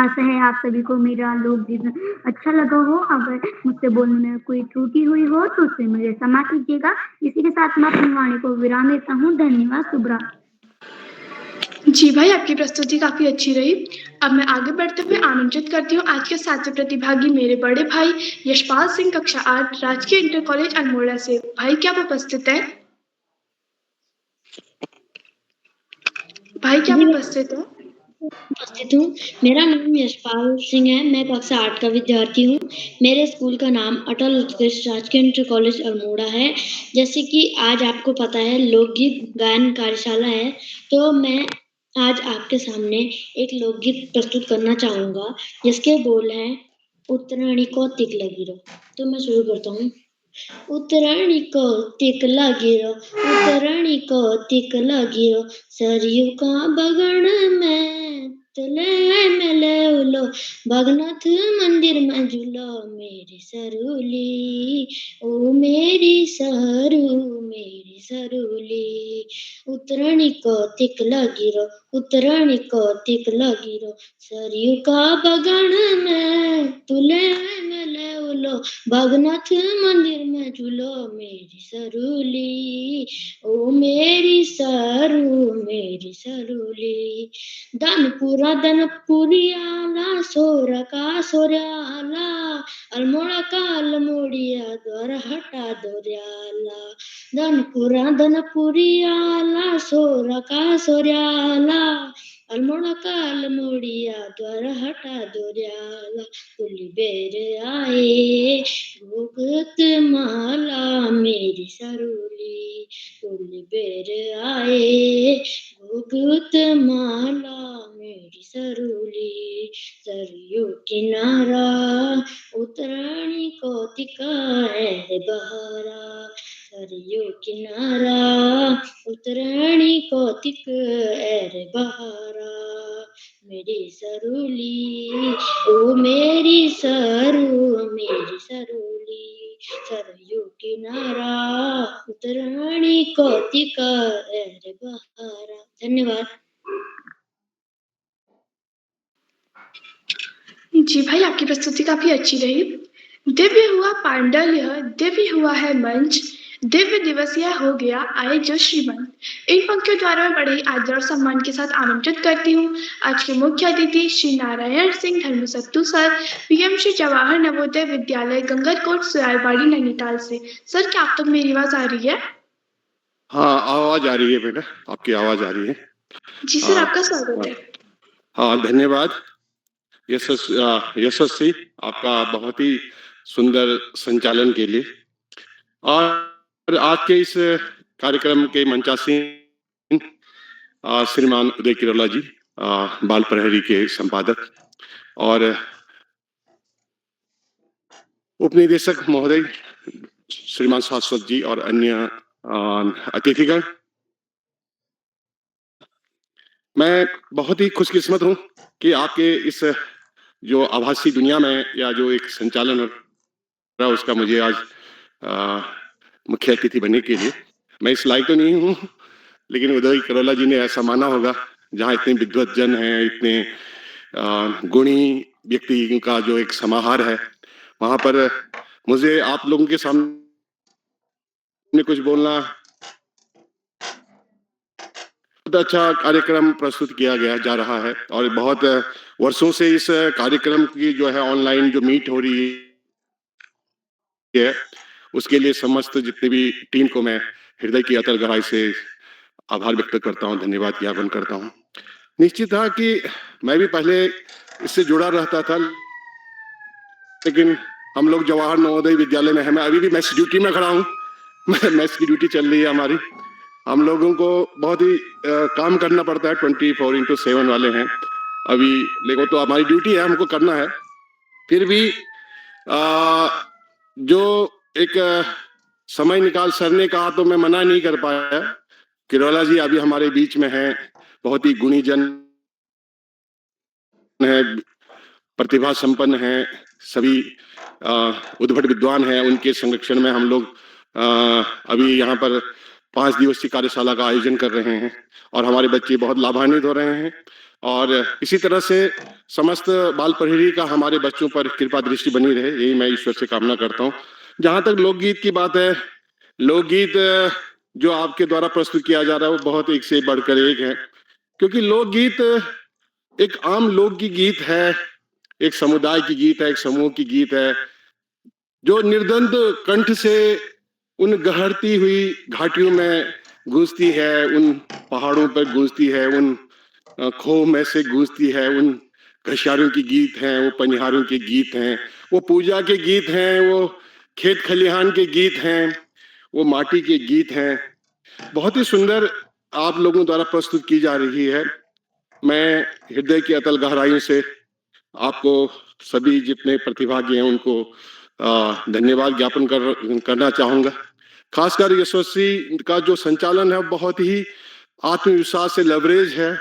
आशा है आप सभी को मेरा लोकगीत अच्छा लगा हो। अगर मुझसे बोलने में कोई त्रुटि हुई हो तो उससे मुझे क्षमा कीजिएगा। इसी के साथ मैं अपनी वाणी को विराम देता हूँ। धन्यवाद। शुभ रात्रि।
जी भाई, आपकी प्रस्तुति काफी अच्छी रही। अब मैं आगे बढ़ते हुए आमंत्रित करती हूँ आज के साथी प्रतिभागी मेरे बड़े भाई यशपाल सिंह, कक्षा 8, राजकीय इंटर कॉलेज अल्मोड़ा से। भाई क्या आप उपस्थित है? भाई क्या आप उपस्थित है?
उपस्थित हूँ। मेरा नाम यशपाल सिंह है। मैं कक्षा 8 का विद्यार्थी हूँ। मेरे स्कूल का नाम अटल उत्कृष्ट राजकीय इंटर कॉलेज अल्मोड़ा है। जैसे कि आज आपको पता है लोकगीत गायन कार्यशाला है, तो मैं आज आपके सामने एक लोकगीत प्रस्तुत करना चाहूँगा जिसके बोल हैं उतराणी को तिक लगी रो। तो मैं शुरू करता हूँ। उतराणी को तिक लगी रो, उतराणी को तिक लगी रो, सरयू का बगड़ में तले मेले उलो, भगनाथ मंदिर में झूलो मेरी सरूली, ओ मेरी सरू मेरी सरूली। उतराणी को तिक लगी रो, उतराणी को तिक लगी रो, सरयू का बगड़ में तुले मेले उलो, भगनाथ मंदिर में झूलो मेरी सरूली, ओ मेरी सरू मेरी सरूली। धनपुरा धनपुरियाला सोरा का सोर्याला, अल्मोड़ा का अल्मोड़िया द्वार हटा दोर्याला। धनपुरा धनपुरियाला सोरा का सोर्याला, अल्मोड़ा का अल्मोड़िया द्वार हटा दोर्याला। तुली बेर आए भुगत माला मेरी सरूली, तुली बेर आए भुगत माला मेरी सरूली। सरयू किनारा उतराणी को तिका है बहारा, सरयू किनारा उतराणी को तिक है बहारा। मेरी सरूली, ओ मेरी सरू मेरी सरूली, सरयू किनारा उतराणी को तिका है बहारा। धन्यवाद।
जी भाई, आपकी प्रस्तुति काफी अच्छी रही। दिव्य हुआ पांडल्य, दिव्य हुआ है मंच, दिव्य दिवस यह हो गया आए जो श्रीमंत। इन पंक्तियों द्वारा मैं बड़े ही आदर और सम्मान के साथ आमंत्रित करती हूँ आज के मुख्य अतिथि श्री नारायण सिंह धर्मसत्तू सर, पीएम श्री जवाहर नवोदय विद्यालय गंगरकोट सुयालबाड़ी नैनीताल से। सर क्या आप तक मेरी आवाज आ रही है?
हाँ, आवाज आ रही है बेटा, आपकी आवाज आ रही है।
जी सर, आपका स्वागत है।
हाँ, धन्यवाद यशस्वी, आपका बहुत ही सुंदर संचालन के लिए। और आज के इस कार्यक्रम के मंचासीन श्रीमान उदय किरोला जी, बाल प्रहरी के संपादक, और उपनिदेशक महोदय श्रीमान शाश्वत जी और अन्य अतिथिगण, मैं बहुत ही खुशकिस्मत हूँ कि आपके इस जो आभासी दुनिया में या जो एक संचालन हो रहा है उसका मुझे आज मुख्य अतिथि बनने के लिए। मैं इस लायक तो नहीं हूँ, लेकिन उदय किरोला जी ने ऐसा माना होगा, जहाँ इतने विद्वत जन हैं, इतने गुणी व्यक्ति का जो एक समाहार है, वहाँ पर मुझे आप लोगों के सामने कुछ बोलना, बहुत अच्छा कार्यक्रम प्रस्तुत किया गया जा रहा है। और बहुत वर्षों से इस कार्यक्रम की जो है ऑनलाइन जो मीट हो रही है, उसके लिए समस्त जितने भी टीम को मैं हृदय की अतल गहराई से आभार व्यक्त करता हूँ, धन्यवाद ज्ञापन करता हूँ। निश्चित था कि मैं भी पहले इससे जुड़ा रहता था, लेकिन हम लोग जवाहर नवोदय विद्यालय में हैं, मैं अभी भी मेस ड्यूटी में खड़ा हूँ, मेस की ड्यूटी चल रही है हमारी। हम लोगों को बहुत ही काम करना पड़ता है, 24/7 वाले हैं अभी, लेकिन तो हमारी ड्यूटी है, हमको करना है। फिर भी जो एक समय निकाल सर ने कहा तो मैं मना नहीं कर पाया। किरोला जी अभी हमारे बीच में हैं, बहुत ही गुणी जन है, प्रतिभा संपन्न है, सभी उद्भट विद्वान हैं, उनके संरक्षण में हम लोग अभी यहाँ पर 5 दिवसीय कार्यशाला का आयोजन कर रहे हैं और हमारे बच्चे बहुत लाभान्वित हो रहे हैं। और इसी तरह से समस्त बाल प्रहरी का हमारे बच्चों पर कृपा दृष्टि बनी रहे, यही मैं ईश्वर से कामना करता हूँ। जहाँ तक लोकगीत की बात है, लोकगीत जो आपके द्वारा प्रस्तुत किया जा रहा है वो बहुत एक से बढ़कर एक है, क्योंकि लोकगीत एक आम लोक की गीत है, एक समुदाय की गीत है, एक समूह की गीत है, जो निर्द्वंद कंठ से उन गहरती हुई घाटियों में गूंजती है, उन पहाड़ों पर गूंजती है, उन खो में से गूंजती है, उन घसियारों की गीत हैं, वो पनिहारों के गीत हैं, वो पूजा के गीत हैं, वो खेत खलिहान के गीत हैं, वो माटी के गीत हैं। बहुत ही सुंदर आप लोगों द्वारा प्रस्तुत की जा रही है। मैं हृदय की अतल गहराइयों से आपको सभी जितने प्रतिभागी हैं उनको धन्यवाद ज्ञापन करना चाहूंगा। खासकर यशस्वी का जो संचालन है बहुत ही आत्मविश्वास से लवरेज है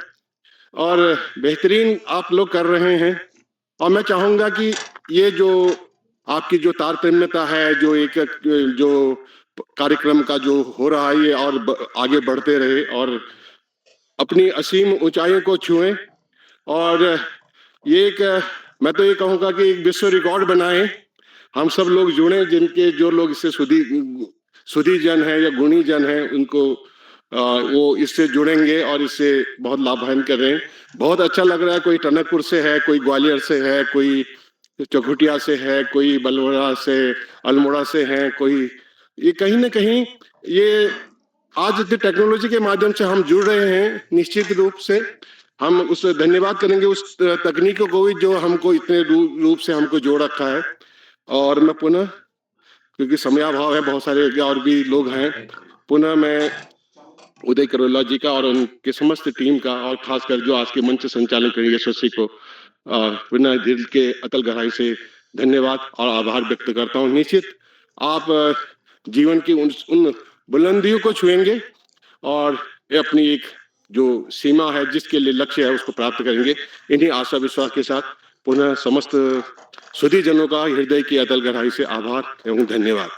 और बेहतरीन आप लोग कर रहे हैं। और मैं चाहूंगा कि ये जो आपकी जो तारतम्यता है, जो एक जो कार्यक्रम का जो हो रहा है, ये और आगे बढ़ते रहे और अपनी असीम ऊंचाइयों को छुएं। और ये एक मैं तो ये कहूँगा कि एक विश्व रिकॉर्ड बनाएं, हम सब लोग जुड़े, जिनके जो लोग इससे सुधी जन है या गुणी जन है, उनको वो इससे जुड़ेंगे और इससे बहुत लाभान्वित कर रहे हैं। बहुत अच्छा लग रहा है, कोई टनकपुर से है, कोई ग्वालियर से है, कोई चौखुटिया से है, कोई बलवड़ा से, अल्मोड़ा से है, कोई ये कहीं ना कहीं ये आज इतनी टेक्नोलॉजी के माध्यम से हम जुड़ रहे हैं। निश्चित रूप से हम उस धन्यवाद करेंगे उस तकनीकों को भी जो हमको इतने रूप से हमको जोड़ रखा है। और मैं पुनः, क्योंकि समयाभाव है, बहुत सारे और भी लोग हैं, पुनः मैं उदय किरोला जी का और उनके समस्त टीम का और खासकर जो आज के मंच संचालन करेंगे यशस्वी को पुनः दिल के अतल गहराई से धन्यवाद और आभार व्यक्त करता हूँ। निश्चित आप जीवन की उन बुलंदियों को छुएंगे और ये अपनी एक जो सीमा है, जिसके लिए लक्ष्य है, उसको प्राप्त करेंगे। इन्हीं आशा विश्वास के साथ पुनः समस्त सुधी जनों का हृदय की अतल गहराई से आभार एवं धन्यवाद।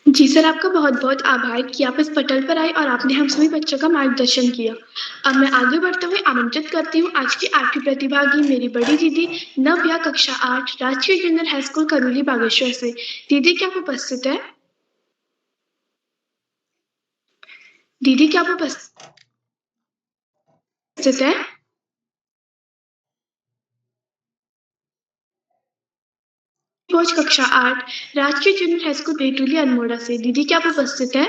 जी सर, आपका बहुत बहुत आभार कि आप इस पटल पर आए और आपने हम सभी बच्चों का मार्गदर्शन किया। अब मैं आगे बढ़ते हुए आमंत्रित करती हूँ आज की 8वीं प्रतिभागी मेरी बड़ी दीदी नव्या, कक्षा 8, राजकीय junior high school Karoli Bageshwar से। दीदी क्या आप उपस्थित है? दीदी क्या आप उपस्थित है? कोच कक्षा 8, राजकीय जूनियर हाई स्कूल बेटुली अल्मोड़ा से। दीदी क्या आप उपस्थित है?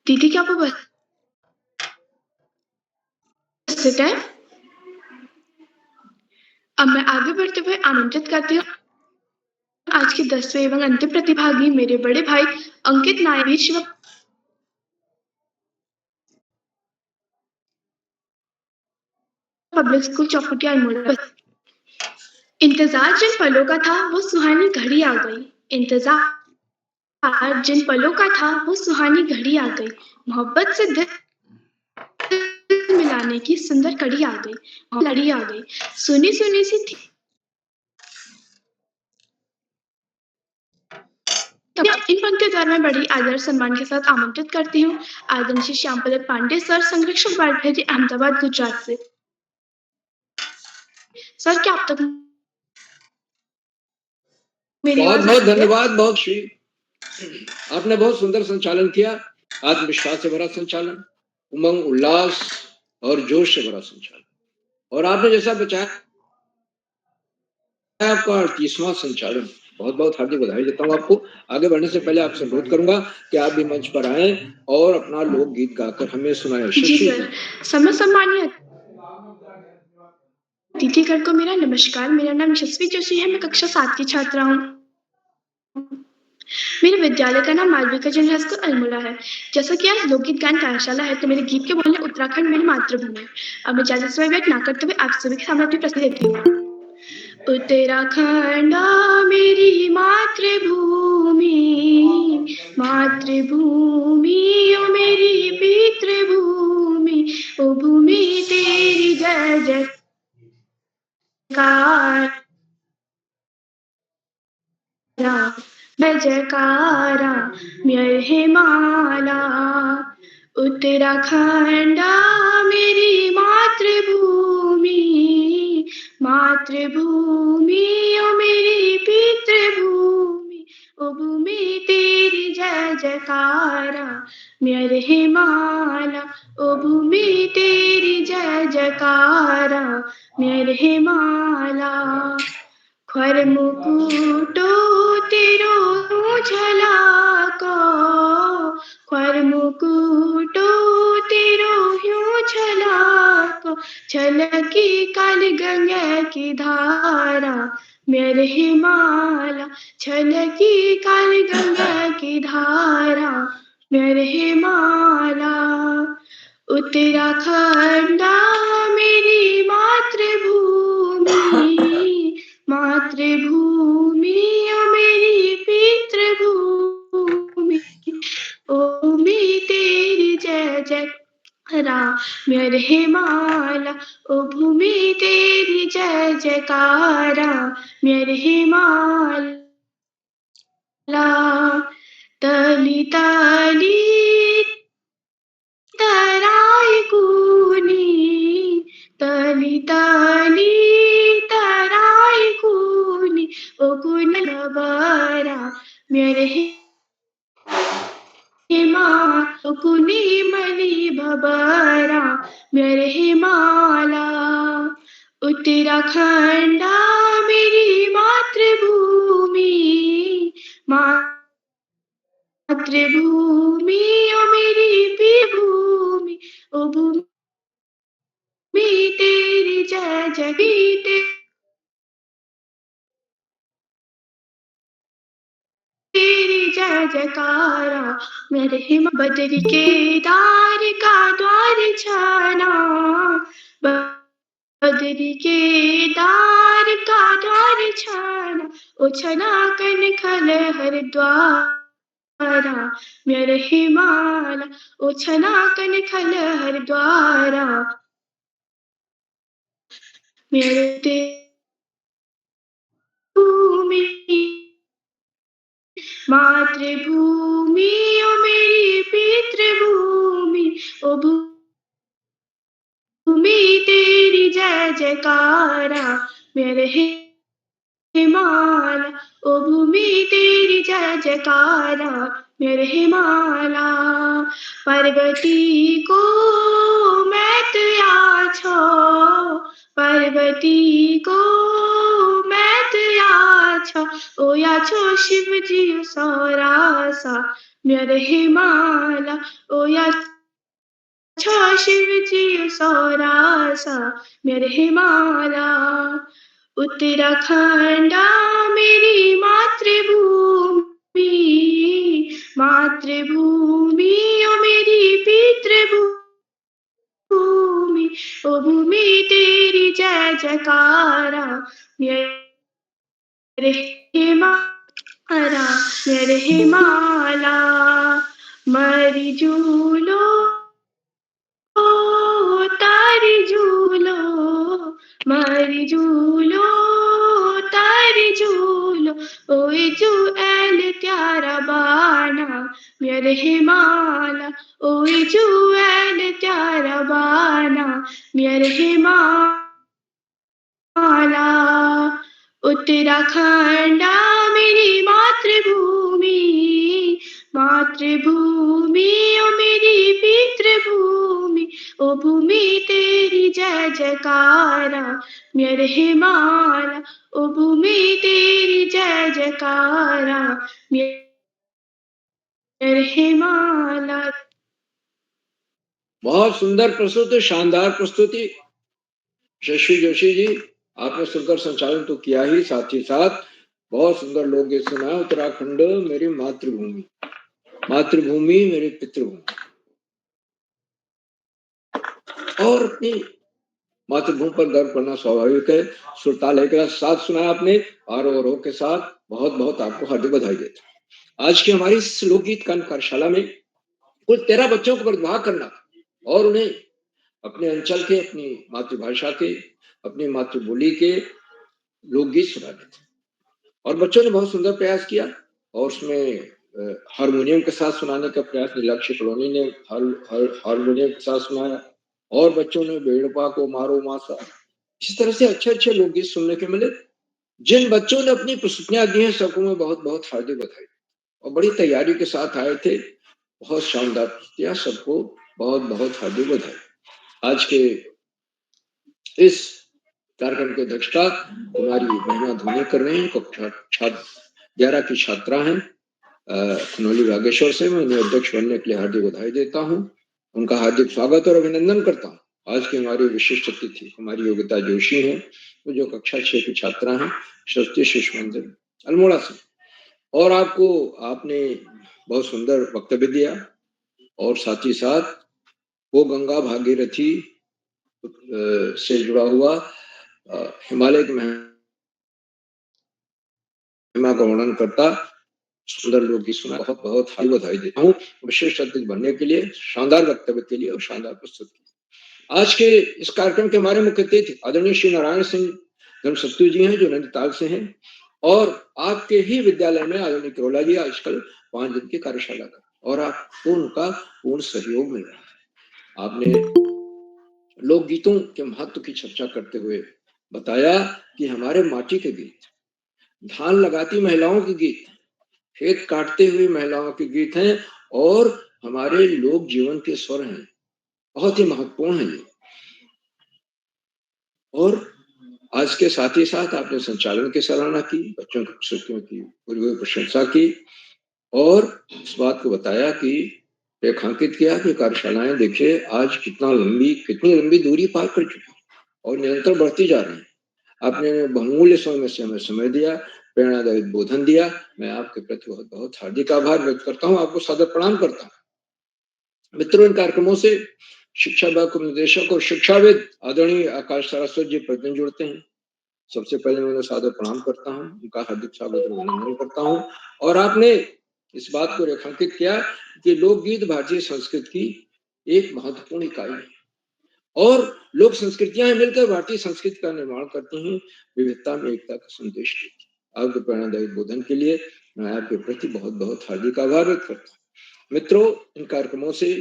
दीदी क्या आप उपस्थित है? अब मैं आगे बढ़ते हुए आमंत्रित करती हूँ आज के 10वें एवं अंतिम प्रतिभागी मेरे बड़े भाई अंकित नायक, शिव पब्लिक स्कूल चौखुटिया अल्मोड़ा। इंतजार जिन पलों का था वो सुहानी घड़ी आ गई। इंतजार जिन पलों का था वो सुहानी घड़ी आ गई। मोहब्बत से दिल मिलाने की सुंदर कड़ी आ गई, लड़ी आ गई। सुनी सुनी सी थी इन पंक्तियों द्वारा मैं बड़ी आदर सम्मान के साथ आमंत्रित करती हूँ आदरणीय श्री श्यामपद पांडे सर, संरक्षक बाल भैरी, अहमदाबाद, गुजरात से। सर क्या आप तक
बहुत बहुत धन्यवाद। बहुत श्री आपने बहुत सुंदर संचालन किया, आत्मविश्वास से भरा संचालन, उमंग उल्लास और जोश से भरा संचालन। और आपने जैसा बचाया आपका 38वां संचालन, बहुत बहुत हार्दिक बधाई देता हूँ आपको। आगे बढ़ने से पहले आपसे अनुरोध करूंगा कि आप भी मंच पर आए और अपना लोकगीत गाकर हमें सुनाएं।
जी सर। समय सम्मानीय अतिथिगण को मेरा नमस्कार। मेरा नाम यशस्वी जोशी है, मैं कक्षा 7 की छात्रा हूँ। मेरे विद्यालय का नाम मालविका जन हाई स्कूल अल्मोड़ा है। जैसा कि आज लोकगीत गायन कार्यशाला है, तो मेरे गीत के बोलने उत्तराखंड मेरी मातृभूमि है। अब मैं ज्यादा समय व्यर्थ ना करते हुए आप सभी के सामने अपनी प्रस्तुति देती हूँ। उत्तराखंड मेरी मातृभूमि, मातृभूमि ओ मेरी पितृभूमि, ओ भूमि तेरी जय जयकार, जय जयकारा मेरे माला। उत्तराखंड मेरी मातृभूमि, मातृभूमि ओ मेरी पितृभूमि, ओ भूमि तेरी जय जयकारा मेरे माला, ओ भूमि तेरी जय जयकारा मेरे माला। ख्वर मुकुटो तेरो झलको, ख्वर मुकुटो तेरो ह्यूं झलको, छलकी काल गंगा की धारा मेरे माला, छलकी काल गंगा की धारा मेरे माला। उत्तराखंड मेरी मातृभूमि, मातृभूमि ओ मेरी पितृभूमि, ओ भूमि तेरी जय जयकारा मेरे माला, ओ भूमि तेरी जय जयकारा मेरे माला। तली तली तराई कुनी, तली तली तराई कुनी, ओ कुनी बरा मेरे माँ, ओ कुनी मनी भबरा मेरे माला। उत्तराखंड मेरी मातृभूमि, मातृभूमि ओ मेरी भूमि, ओ भूमि तेरी जय जय तेरी जय जयकारा मेरे हिम। बदरी के दार का द्वार छाना, बदरी के दार का द्वार छाना, ओ छना कन खल हर द्वारा मेरे हिमाला, ओ छना कन खल हर द्वारा मेरे भूमि, मातृभूमि ओ मेरी पितृभूमि, ओ भूमि तेरी जय जयकारा मेरे हिमाला, ओ भूमि तेरी जय जयकारा मेरे हिमाला। पर्वती को मैं तया छो, पर्वती को मैं तया छो, ओ या छो शिव जी सौरासा मेरे हिमाला, ओ या छो शिव जी सौरासा मेरे हिमाला। उत्तराखंड मेरी मातृभूमि, मातृभूमि ओ मेरी पितृभूमि, ओ भूमि तेरी जय जयकारा मेरे हिमाला, मेरे हिमाला। मरी झूलो तारी झूलो, मरी झूलो तारी झूलो, ओए जो एल त्यारा बाना मेरे हिमाला, ओए जो एल त्यारा बाना मेरे हिमाला। उत्तराखंड मेरी मातृभूमि, मातृभूमि ओ मेरी पितृभूमि, ओ भूमि तेरी जय जयकारा मेरे हिमाला, ओ भूमि तेरी जय जयकारा मेरे हिमाला।
बहुत सुंदर प्रस्तुति, शानदार प्रस्तुति यशस्वी जोशी जी, आपने सुंदर संचालन तो किया ही, साथ ही साथ बहुत सुंदर लोकगीत सुना। उत्तराखंड मेरी मातृभूमि, मातृभूमि मेरी पितृभूमि। और अपनी मातृभूमि पर गर्व करना स्वाभाविक है। सुरताल के साथ सुनाया आपने, आरोह के साथ। बहुत बहुत आपको हार्दिक बधाई देता हूं। आज की हमारी इस लोकगीत कार्यशाला में कुल 13 बच्चों को प्रतिभाग करना था और उन्हें अपने अंचल के, अपनी मातृभाषा के, अपनी मातृबोली के लोकगीत सुनाने थे। और बच्चों ने बहुत सुंदर प्रयास किया और उसमें हारमोनियम के साथ सुनाने का प्रयास नीलाक्षी कॉलोनी ने हारमोनियम के साथ सुनाया और बच्चों ने बेड़पा को मारो मासा। इसी तरह से अच्छे अच्छे लोकगीत सुनने के मिले। जिन बच्चों ने अपनी प्रस्तुतियां दी हैं सबको मैं बहुत बहुत हार्दिक बधाई और बड़ी तैयारी के साथ आए थे। बहुत शानदार प्रस्तुतियां, सबको बहुत बहुत हार्दिक बधाई। आज के इस कार्यक्रम की अध्यक्षता कुमारी महिमा धोनी कर रहे हैं। कक्षा 11 की छात्रा हैं खनौली बागेश्वर से। मैं उन्हें अध्यक्ष बनने के लिए हार्दिक बधाई देता हूं, उनका हार्दिक स्वागत और अभिनंदन करता हूं। आज की हमारी विशिष्ट अतिथि कुमारी योगिता जोशी हैं, जो कक्षा 6 की छात्रा हैं सरस्वती शिशु मंदिर अल्मोड़ा से। और आपने बहुत सुंदर वक्तव्य दिया और साथ ही साथ वो गंगा भागीरथी से जुड़ा हुआ हिमालय की महिमा का वर्णन करता सुंदर लोकगीत सुना। बहुत बहुत हार्दिक बधाई देता हूँ विशेष अतिथि बनने के लिए, शानदार वक्तव्य के लिए और शानदार प्रस्तुति। आज के इस कार्यक्रम के हमारे मुख्य अतिथि आदरणीय श्री नारायण सिंह धर्मसत्तू जी हैं, जो नैनीताल से हैं और आपके ही विद्यालय में आदरणीय किरोला जी आजकल 5 दिन की कार्यशाला कर और आपको उनका पूर्ण सहयोग मिल रहा है। आपने लोकगीतों के महत्व की चर्चा करते हुए बताया कि हमारे माटी के गीत, धान लगाती महिलाओं के गीत, खेत काटते हुए महिलाओं के गीत हैं और हमारे लोक जीवन के स्वर हैं, बहुत ही महत्वपूर्ण है ये। और आज के साथ ही साथ आपने संचालन की सराहना की, बच्चों की प्रस्तुतियों की पूरी प्रशंसा की और इस बात को बताया कि रेखांकित किया कि कार्यशालाएं देखिए आज कितनी लंबी दूरी पार कर चुकी और निरंतर बढ़ती जा रही है। आपने बहुमूल्य समय में से हमें समय दिया, प्रेरणादायक बोधन दिया। मैं आपके प्रति बहुत बहुत हार्दिक आभार व्यक्त करता हूँ, आपको सादर प्रणाम करता हूँ। मित्रों, इन कार्यक्रमों से शिक्षा विभाग के निदेशक और शिक्षाविद आदरणीय आकाश सारस्वत जी प्रतिदिन जुड़ते हैं। सबसे पहले मैं उन्हें सादर प्रणाम करता हूँ, उनका हार्दिक स्वागत और अभिनंदन करता हूँ। और आपने इस बात को रेखांकित किया कि लोकगीत भारतीय संस्कृति की एक महत्वपूर्ण इकाई है और लोक संस्कृतियां मिलकर भारतीय संस्कृति का निर्माण करती हैं, विविधता में एकता का संदेश देती हैं। आपके प्रेरणादायक बोधन के लिए मैं आपके प्रति बहुत बहुत हार्दिक आभार व्यक्त करता हूँ। मित्रों, इन कार्यक्रमों से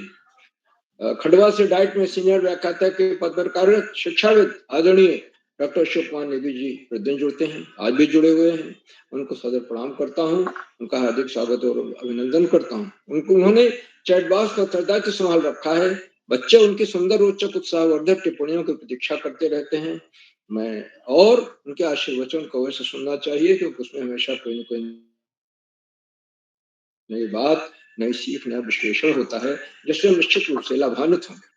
खंडवा से डाइट में सीनियर व्याख्याता के पद पर कार्यरत शिक्षाविद आदरणीय डॉक्टर अशोक कुमार नेगी जी प्रतिदिन जुड़ते हैं, आज भी जुड़े हुए हैं। उनको सदर प्रणाम करता हूँ, उनका हार्दिक स्वागत और अभिनंदन करता हूँ। उन्होंने चैट बॉक्स का उत्तरदायित्व संभाल रखा है। बच्चे उनकी सुंदर, रोचक, उत्साहवर्धक टिप्पणियों की प्रतीक्षा करते रहते हैं। और उनके आशीर्वचन को वैसे सुनना चाहिए क्योंकि उसमें हमेशा कोई न कोई नई बात, नई सीख, नया विश्लेषण होता है जिससे हम निश्चित रूप से लाभान्वित होंगे।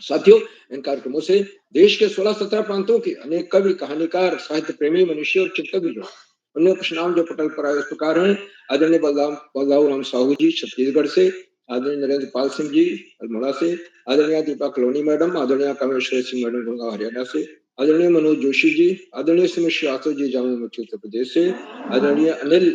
साथियों, इन कार्यक्रमों से देश के 16-17 प्रांतों के अनेक कवि, कहानीकार, साहित्य प्रेमी, मनुष्य और चिंतक भी जुड़े। उनमें कुछ नाम जो पटल पर आए इस प्रकार हैं: आदरणीय बलदाऊ राम साहू जी छत्तीसगढ़ से, आदरणीय नरेंद्र पाल सिंह जी अल्मोड़ा से, आदरणीय दीपा कलोनी मैडम, आदरणीय कामेश्वर सिंह मैडम गुड़गांव हरियाणा से, आदरणीय मनोज जोशी जी, आदरणीय सुमित श्रीवास्तव जी जामुन मच्छी उत्तर प्रदेश से, आदरणीय अनिल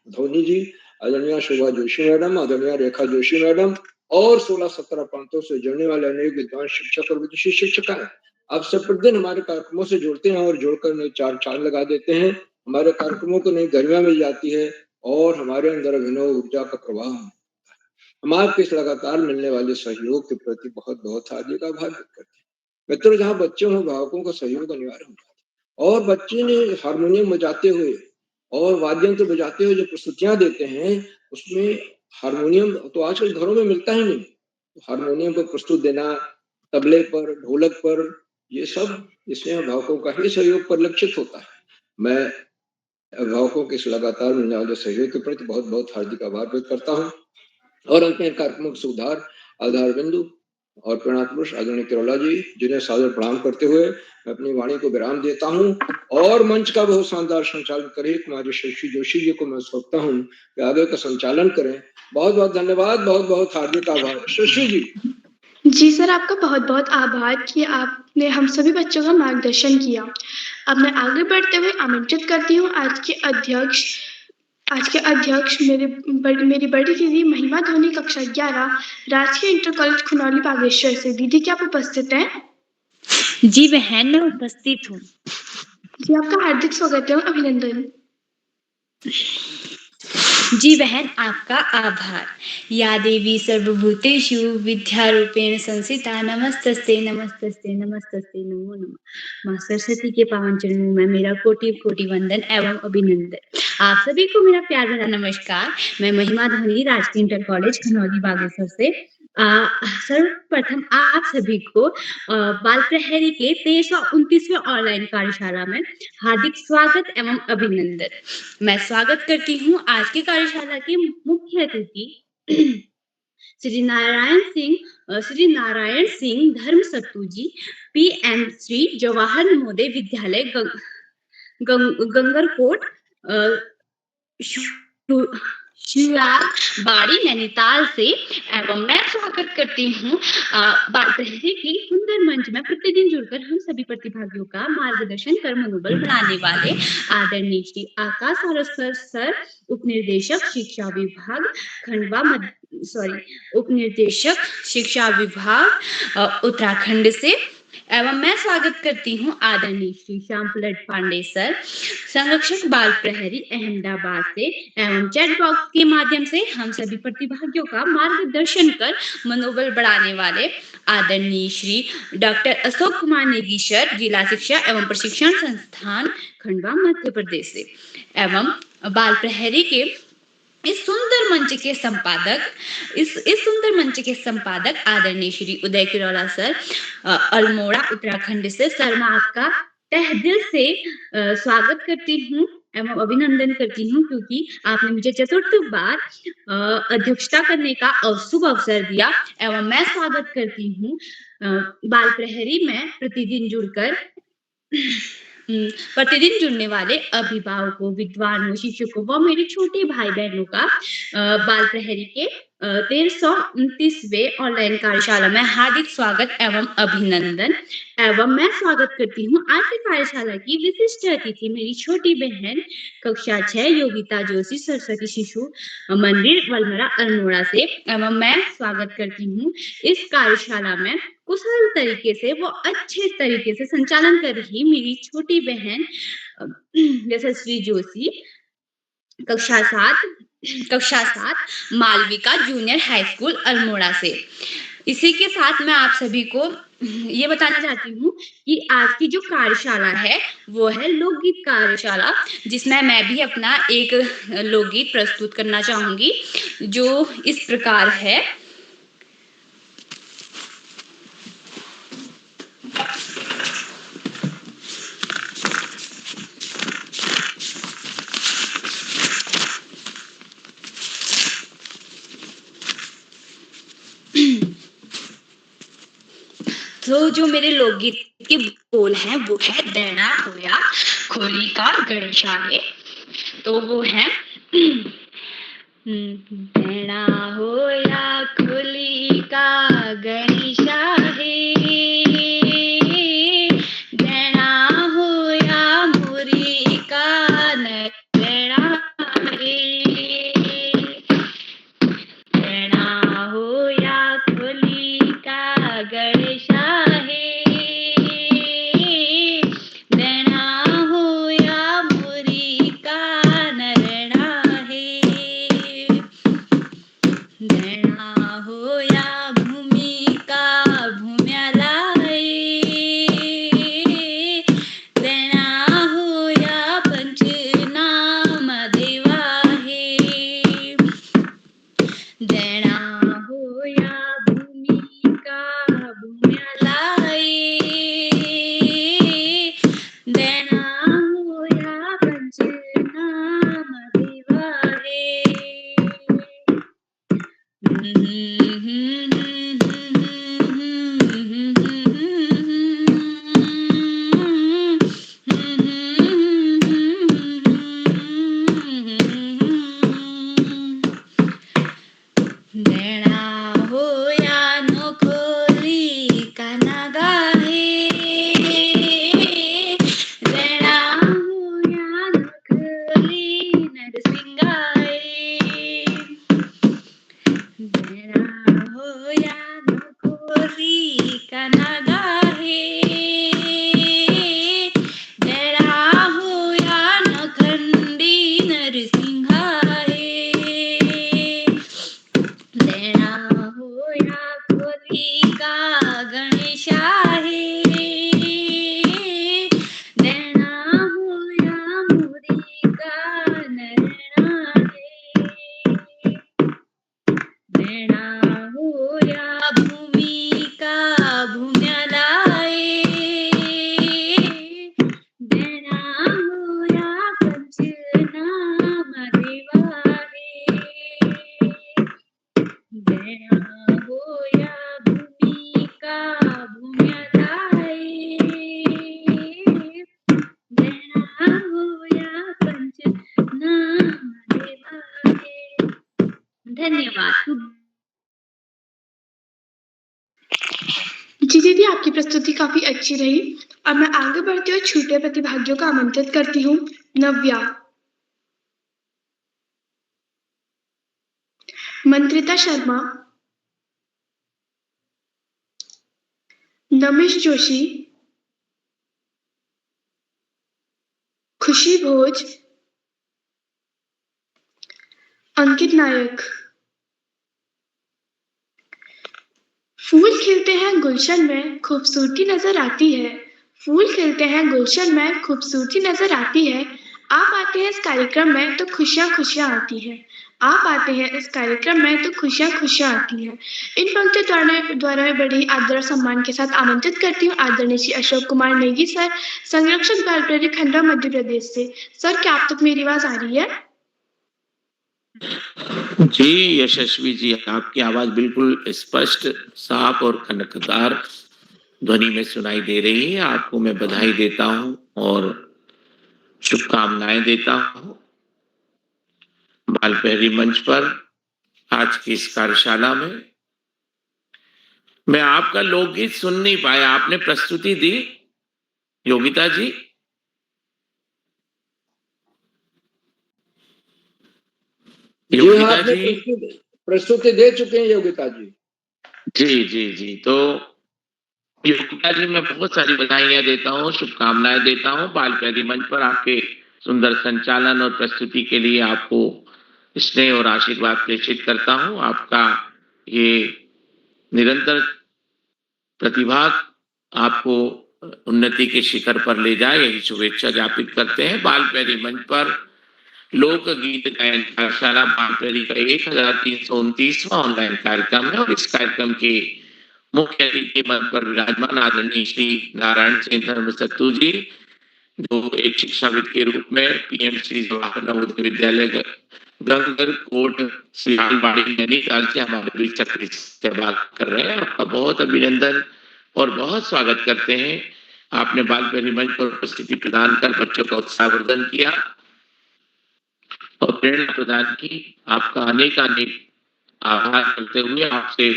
धोनी जी, आदरणीय शोभा जोशी मैडम, आदरणीय रेखा जोशी मैडम और 16-17 प्रांतों से जुड़ने वाले अनेक विद्वान शिक्षक और विदेशी शिक्षक हैं। आप सब प्रतिदिन हमारे कार्यक्रमों से जुड़ते हैं और जुड़कर नई चार लगा देते हैं। हमारे कार्यक्रमों को नई गरिमा मिल जाती है और हमारे अंदर अभिनव ऊर्जा का प्रवाह है। हम आपके इस लगातार मिलने वाले सहयोग के प्रति बहुत बहुत हार्दिक आभार व्यक्त करते हैं। मित्रों, जहाँ बच्चों और अभिभावकों का सहयोग अनिवार्य होता है और बच्चे ने हारमोनियम बजाते हुए और वाद्य यंत्र बजाते हुए जो प्रस्तुतियां देते हैं उसमें हारमोनियम तो आजकल घरों में मिलता ही नहीं। हारमोनियम पर प्रस्तुत देना, तबले पर, ढोलक पर, ये सब इसमें अभिभावकों का ही सहयोग परिलक्षित होता है। मैं अभिभावकों के इस लगातार मिलने वाले सहयोग के प्रति बहुत बहुत हार्दिक आभार व्यक्त करता हूँ और अंत में कार्यक्रमों का सुधार आधार बिंदु और प्रणव पुरुष आदरणीय केरोला जी, जिन्हें सादर प्रणाम करते हुए मैं अपनी वाणी को विराम देता हूँ और मंच का बहुत शानदार संचालन करे कुमारी शशि जोशी जी को मैं सोचता हूँ कि आगे का संचालन करें। बहुत बहुत धन्यवाद, बहुत बहुत हार्दिक आभार। शशि जी।
जी सर, आपका बहुत बहुत आभार कि आपने हम सभी बच्चों का मार्गदर्शन किया। अब मैं आगे बढ़ते हुए आमंत्रित करती हूँ आज के अध्यक्ष मेरी बड़ी दीदी महिमा धोनी कक्षा 11 राजकीय इंटर कॉलेज खुनौली बागेश्वर से। दीदी क्या आप उपस्थित हैं?
जी बहन, मैं उपस्थित हूँ।
जी, आपका हार्दिक स्वागत है और अभिनंदन।
जी बहन, आपका आभार। या देवी सर्वभूतेषु विद्यारूपेण संस्थिता नमस्तस्ते नमस्तस्ते नमस्तस्ते नमो नमः। माँ सरस्वती के पावन चरणों में मेरा कोटि कोटि वंदन एवं अभिनंदन। आप सभी को मेरा प्यार भरा नमस्कार। मैं महिमा धोनी राजकीय इंटर कॉलेज खनौली बागेश्वर से सर्वप्रथम आप सभी को बाल प्रहरी के 2329वें ऑनलाइन कार्यशाला में हार्दिक स्वागत एवं अभिनंदन। मैं स्वागत करती हूँ आज की कार्यशाला के मुख्य अतिथि श्री नारायण सिंह धर्म सत्तू जी, PM श्री जवाहर नवोदय विद्यालय गंगरकोट बाड़ी नैनीताल से। एवं मैं स्वागत करती हूँ बाल प्रहरी की सुंदर मंच में प्रतिदिन जुड़कर हम सभी प्रतिभागियों का मार्गदर्शन कर मनोबल बढ़ाने वाले आदरणीय श्री आकाश सारस्वत सर, उपनिर्देशक शिक्षा विभाग खंडवा उपनिर्देशक शिक्षा विभाग उत्तराखंड से। एवं मैं स्वागत करती हूँ आदरणीय श्री श्याम पलट पांडे सर, संरक्षक बाल प्रहरी अहमदाबाद से। एवं चैट बॉक्स के माध्यम से हम सभी प्रतिभागियों का मार्गदर्शन कर मनोबल बढ़ाने वाले आदरणीय श्री डॉक्टर अशोक कुमार नेगी सर, जिला शिक्षा एवं प्रशिक्षण संस्थान खंडवा मध्य प्रदेश से। एवं बाल प्रहरी के इस सुंदर मंच के संपादक आदरणीय श्री उदय किरोला सर, अल्मोड़ा उत्तराखंड से। सर, मैं आपका तहे दिल से स्वागत करती हूँ एवं अभिनंदन करती हूँ क्योंकि आपने मुझे चतुर्थ बार अध्यक्षता करने का शुभ अवसर दिया। एवं मैं स्वागत करती हूँ बाल प्रहरी में प्रतिदिन जुड़ने वाले अभिभावकों, विद्वानों, शिक्षकों व मेरे छोटे भाई बहनों का बाल प्रहरी के 1329वें ऑनलाइन कार्यशाला में हार्दिक स्वागत एवं अभिनंदन। एवं मैं स्वागत करती हूँ आज की कार्यशाला की विशिष्ट अतिथि मेरी छोटी बहन कक्षा 6 योगिता जोशी, सरस्वती शिशु मंदिर वलमरा अल्मोड़ा से। एवं मैं स्वागत करती हूँ इस कार्यशाला में कुशल तरीके से वो अच्छे तरीके से संचालन कर रही मेरी छोटी बहन यशस्वी जोशी, कक्षा 7 Malvika junior high school Almora से। इसी के साथ मैं आप सभी को ये बताना चाहती हूँ कि आज की जो कार्यशाला है वो है लोकगीत कार्यशाला, जिसमें मैं भी अपना एक लोकगीत प्रस्तुत करना चाहूंगी जो इस प्रकार है। तो जो मेरे लोकगीत के बोल हैं वो है देना होया खोली का गणेशाले। तो वो है देना होया खोली का गणेशा है, देना होया मोरी का नैना है, देना होया खोली का गणेशा हो या नोखोली काना गाहे जड़ा हो या नोखोली नरसिंगाए जड़ा हो या नोखोली काना गाहे जड़ा हो या नखंडी नरसिंहाए देना हो या खोली का गणेश आहे देना हो या मुरी का नैना आहे देना हो या भूमि का भूम्याला आहे देना हो या पंचनामा देवा आहे देना हो या भूमि का भूम्याला आहे देना हो या पंचनामा देवा आहे धन्यवाद।
जी दीदी, आपकी प्रस्तुति काफी अच्छी रही। अब मैं आगे बढ़ते हुए छोटे प्रतिभागियों का आमंत्रित करती हूँ। नव्या, मंत्रिता शर्मा, नमिश जोशी, खुशी भोज, अंकित नायक। फूल खिलते हैं गुलशन में, खूबसूरती नजर आती है। फूल खिलते हैं गुलशन में, खूबसूरती नजर आती है। आप आते हैं इस कार्यक्रम में तो खुशियां खुशियां आती हैं। आप आते हैं इस कार्यक्रम में तो खुशियां खुशियां आती हैं। इन पंक्तियों द्वारा मैं बड़ी आदर और सम्मान के साथ आमंत्रित करती हूँ आदरणीय श्री अशोक कुमार नेगी सर, संरक्षक बाल प्रेरी खंडवा मध्य प्रदेश से। सर, क्या आप तक मेरी आवाज आ रही है?
जी यशस्वी जी, आपकी आवाज बिल्कुल स्पष्ट, साफ और खनकदार ध्वनि में सुनाई दे रही है। आपको मैं बधाई देता हूं और शुभकामनाएं देता हूं। बाल पहरी मंच पर आज की इस कार्यशाला में मैं आपका लोकगीत सुन नहीं पाया। आपने प्रस्तुति दी योगिता जी?
योगिता जी प्रस्तुति दे चुके हैं योगिता जी।
जी जी जी, तो योगिता जी मैं बहुत सारी बधाइयां देता हूँ, शुभकामनाएं देता हूँ। बाल पहरी मंच पर आपके सुंदर संचालन और प्रस्तुति के लिए आपको स्नेह और आशीर्वाद प्रेषित करता हूँ। आपका ये निरंतर प्रतिभा आपको उन्नति के शिखर पर ले जाए, यही शुभेच्छा ज्ञापित करते हैं। बाल पहरी मंच पर लोक गीत गायन कार्यशाला बाल पहरी का 1329वां ऑनलाइन कार्यक्रम है और इस कार्यक्रम के मुख्य अतिथि मंच पर विराजमान आदरणीय श्री नारायण सिंह धर्मसत्तू जी, जो एक शिक्षाविद के रूप में PMC Jawahar Navodaya Vidyalaya ginger coat सियालबाड़ी Nainital से हमारे बीच सक्रिय सेवा कर रहे हैं। आपका बहुत अभिनंदन और बहुत स्वागत करते हैं। आपने बाल पहरी मंच पर उपस्थिति प्रदान कर बच्चों का उत्साहवर्धन किया और प्रेरणा प्रदान की। आपका अनेक आभार करते हुए आपसे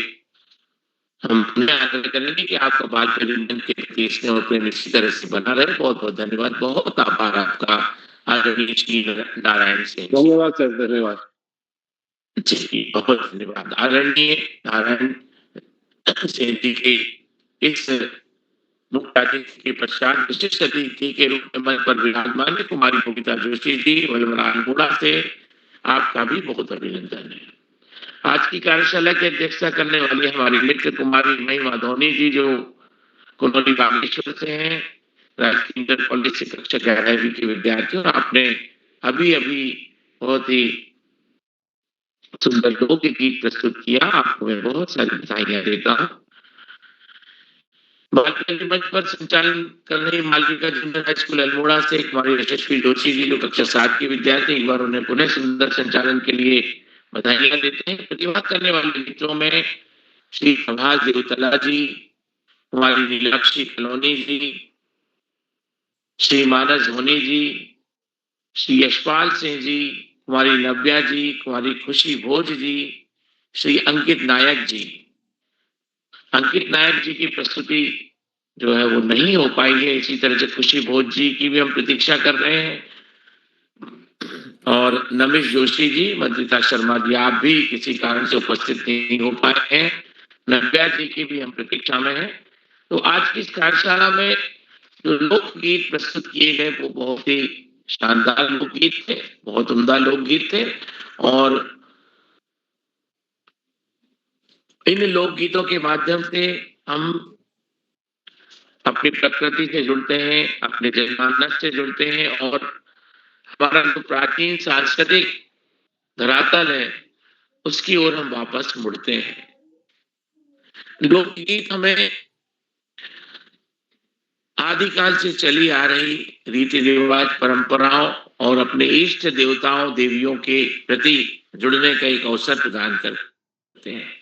हम आग्रह करेंगे कि आपका बाल पहरी मंच के प्रति स्नेह और प्रेम इसी तरह से बना रहे। बहुत बहुत धन्यवाद, बहुत आभार आपका आदरणीय श्री नारायण सिंह।
धन्यवाद सर, धन्यवाद
जी, बहुत धन्यवाद। आदरणीय नारायण सिंह जी के इस मुख्य अतिथि के पश्चात विशिष्ट अतिथि के रूप में मंच पर विराजमान है कुमारी योगिता जोशी जी वलवरा अल्मोड़ा से। आपका भी बहुत अभिनंदन है। आज की कार्यशाला की अध्यक्षता करने वाली हमारी मित्र कुमारी महिमा धोनी जी, जो कुनौली बागेश्वर से हैं, राजकीय इंटर कॉलेज से कक्षा 11वीं के विद्यार्थी, और आपने अभी अभी बहुत ही सुंदर लोकगीत प्रस्तुत किया। आपको मैं बहुत सारी बधाइयां देता हूँ। बाल पहरी मंच पर संचालन कर रही Malvika junior high school Almora से कुमारी यशस्वी जोशी जी, जो कक्षा 7 के विद्यार्थी, एक बार उन्हें पुनः सुंदर संचालन के लिए बधाइयां देते हैं। प्रतिभा करने वाले मित्रों में श्री प्रभास देवतला जी, कुमारी नीलाक्षी कलोनी जी, श्री मानस धोनी जी, श्री यशपाल सिंह जी, कुमारी नव्या जी, कुमारी खुशी भोज जी, श्री अंकित नायक जी। अंकित नायक जी की प्रस्तुति जो है वो नहीं हो पाई है। इसी तरह से खुशी भोज जी की भी हम प्रतीक्षा कर रहे हैं, और नमिश जोशी जी, मंत्रिता शर्मा जी, आप भी किसी कारण से उपस्थित नहीं हो पाए हैं। नव्या जी की भी हम प्रतीक्षा में हैं। तो आज की इस कार्यशाला में जो लोकगीत प्रस्तुत किए गए वो बहुत ही शानदार लोकगीत थे, बहुत उम्दा लोकगीत थे, और इन लोकगीतों के माध्यम से हम अपनी प्रकृति से जुड़ते हैं, अपने जनमानस से जुड़ते हैं, और हमारा जो प्राचीन सांस्कृतिक धरातल है उसकी ओर हम वापस मुड़ते हैं। लोकगीत हमें आदिकाल से चली आ रही रीति रिवाज, परंपराओं और अपने इष्ट देवताओं देवियों के प्रति जुड़ने का एक अवसर प्रदान करते हैं।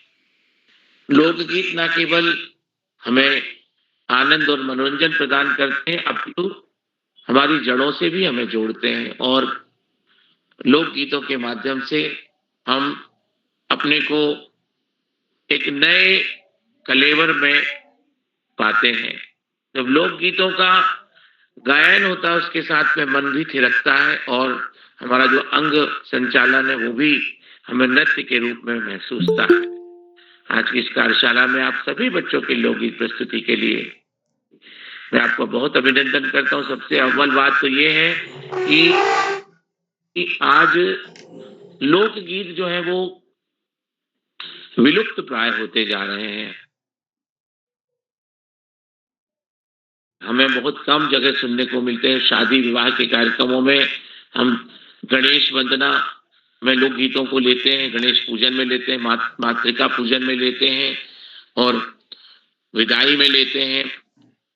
लोकगीत न केवल हमें आनंद और मनोरंजन प्रदान करते हैं, अपितु हमारी जड़ों से भी हमें जोड़ते हैं, और लोकगीतों के माध्यम से हम अपने को एक नए कलेवर में पाते हैं। जब लोकगीतों का गायन होता है उसके साथ में मन भी थिरकता है, और हमारा जो अंग संचालन है वो भी हमें नृत्य के रूप में महसूस होता है। आज की इस कार्यशाला में आप सभी बच्चों के लोकगीत प्रस्तुति के लिए मैं आपको बहुत अभिनंदन करता हूँ। सबसे अव्वल बात तो ये है कि आज लोकगीत जो है वो विलुप्त प्राय होते जा रहे हैं। हमें बहुत कम जगह सुनने को मिलते हैं। शादी विवाह के कार्यक्रमों में हम गणेश वंदना में लोकगीतों को लेते हैं, गणेश पूजन में लेते हैं, मातृका पूजन में लेते हैं, और विदाई में लेते हैं,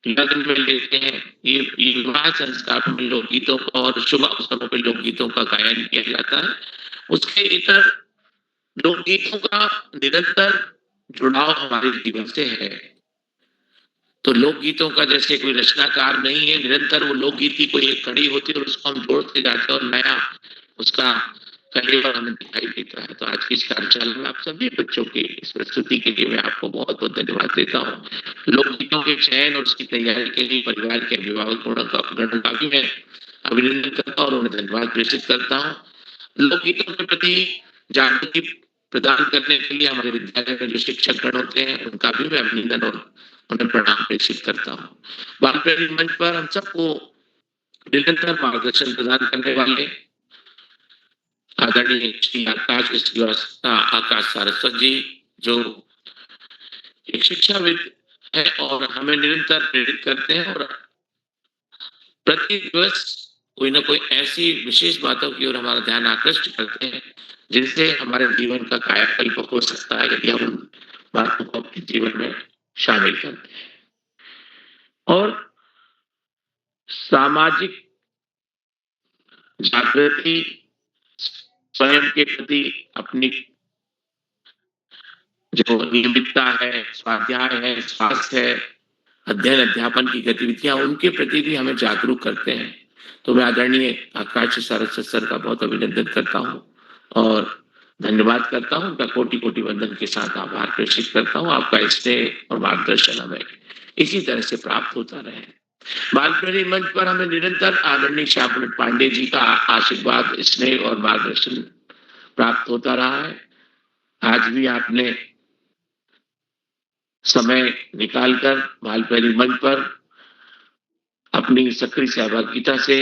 लग्न में लेते हैं। ये विवाह संस्कार में लोकगीतों का और शुभ अवसरों पर लोकगीतों का गायन किया जाता है। उसके इतर लोकगीतों का निरंतर जुड़ाव हमारे जीवन से है। तो लोकगीतों का जैसे कोई रचनाकार नहीं है, निरंतर वो लोकगीत की कोई एक कड़ी होती है और उसको हम जोड़ते जाते हैं और नया उसका कलेवर हमें दिखाई देता है। तो आज की इस कार्यशाला में आप सभी बच्चों की इस प्रस्तुति के लिए मैं आपको बहुत बहुत धन्यवाद देता हूँ। लोकगीतों के चयन और उसकी तैयारी के लिए परिवार के अभिभावकों का भी मैं अभिनंदन करता हूँ और उन्हें धन्यवाद प्रेषित करता हूँ। लोकगीतों के प्रति जागृति प्रदान करने के लिए हमारे विद्यालय में जो शिक्षक गण होते हैं उनका भी मैं अभिनंदन और उन्हें प्रणाम प्रेषित करता हूँ। बाल प्रेमी मंच पर हम सबको निरंतर मार्गदर्शन प्रदान करने वाले आदरणीय श्री आकाश सारस्वत जी, जो एक शिक्षाविद है और हमें निरंतर प्रेरित करते हैं और प्रति दिवस कोई ना कोई ऐसी विशेष बातों की ओर हमारा ध्यान आकृष्ट करते हैं जिनसे हमारे जीवन का कायाकल्प हो सकता है यदि हम उन बातों को अपने जीवन में शामिल करते हैं। और सामाजिक जागृति, स्वयं के प्रति अपनी जो नियमितता है, स्वाध्याय है, स्वास्थ्य है, अध्ययन अध्यापन की गतिविधियां, उनके प्रति भी हमें जागरूक करते हैं। तो मैं आदरणीय आकाश सारस्वत सर का बहुत अभिनंदन करता हूँ और धन्यवाद करता हूँ। उनका कोटि कोटि वंदन के साथ आभार प्रेषित करता हूँ। आपका स्नेह और मार्गदर्शन हमें इसी तरह से प्राप्त होता रहे। बाल प्रेमी मंच पर हमें निरंतर आदरणीय श्याम पांडे जी का आशीर्वाद, स्नेह और मार्गदर्शन प्राप्त होता रहा है। आज भी आपने समय निकालकर बाल प्रेमी मंच पर अपनी सक्रिय सहभागिता से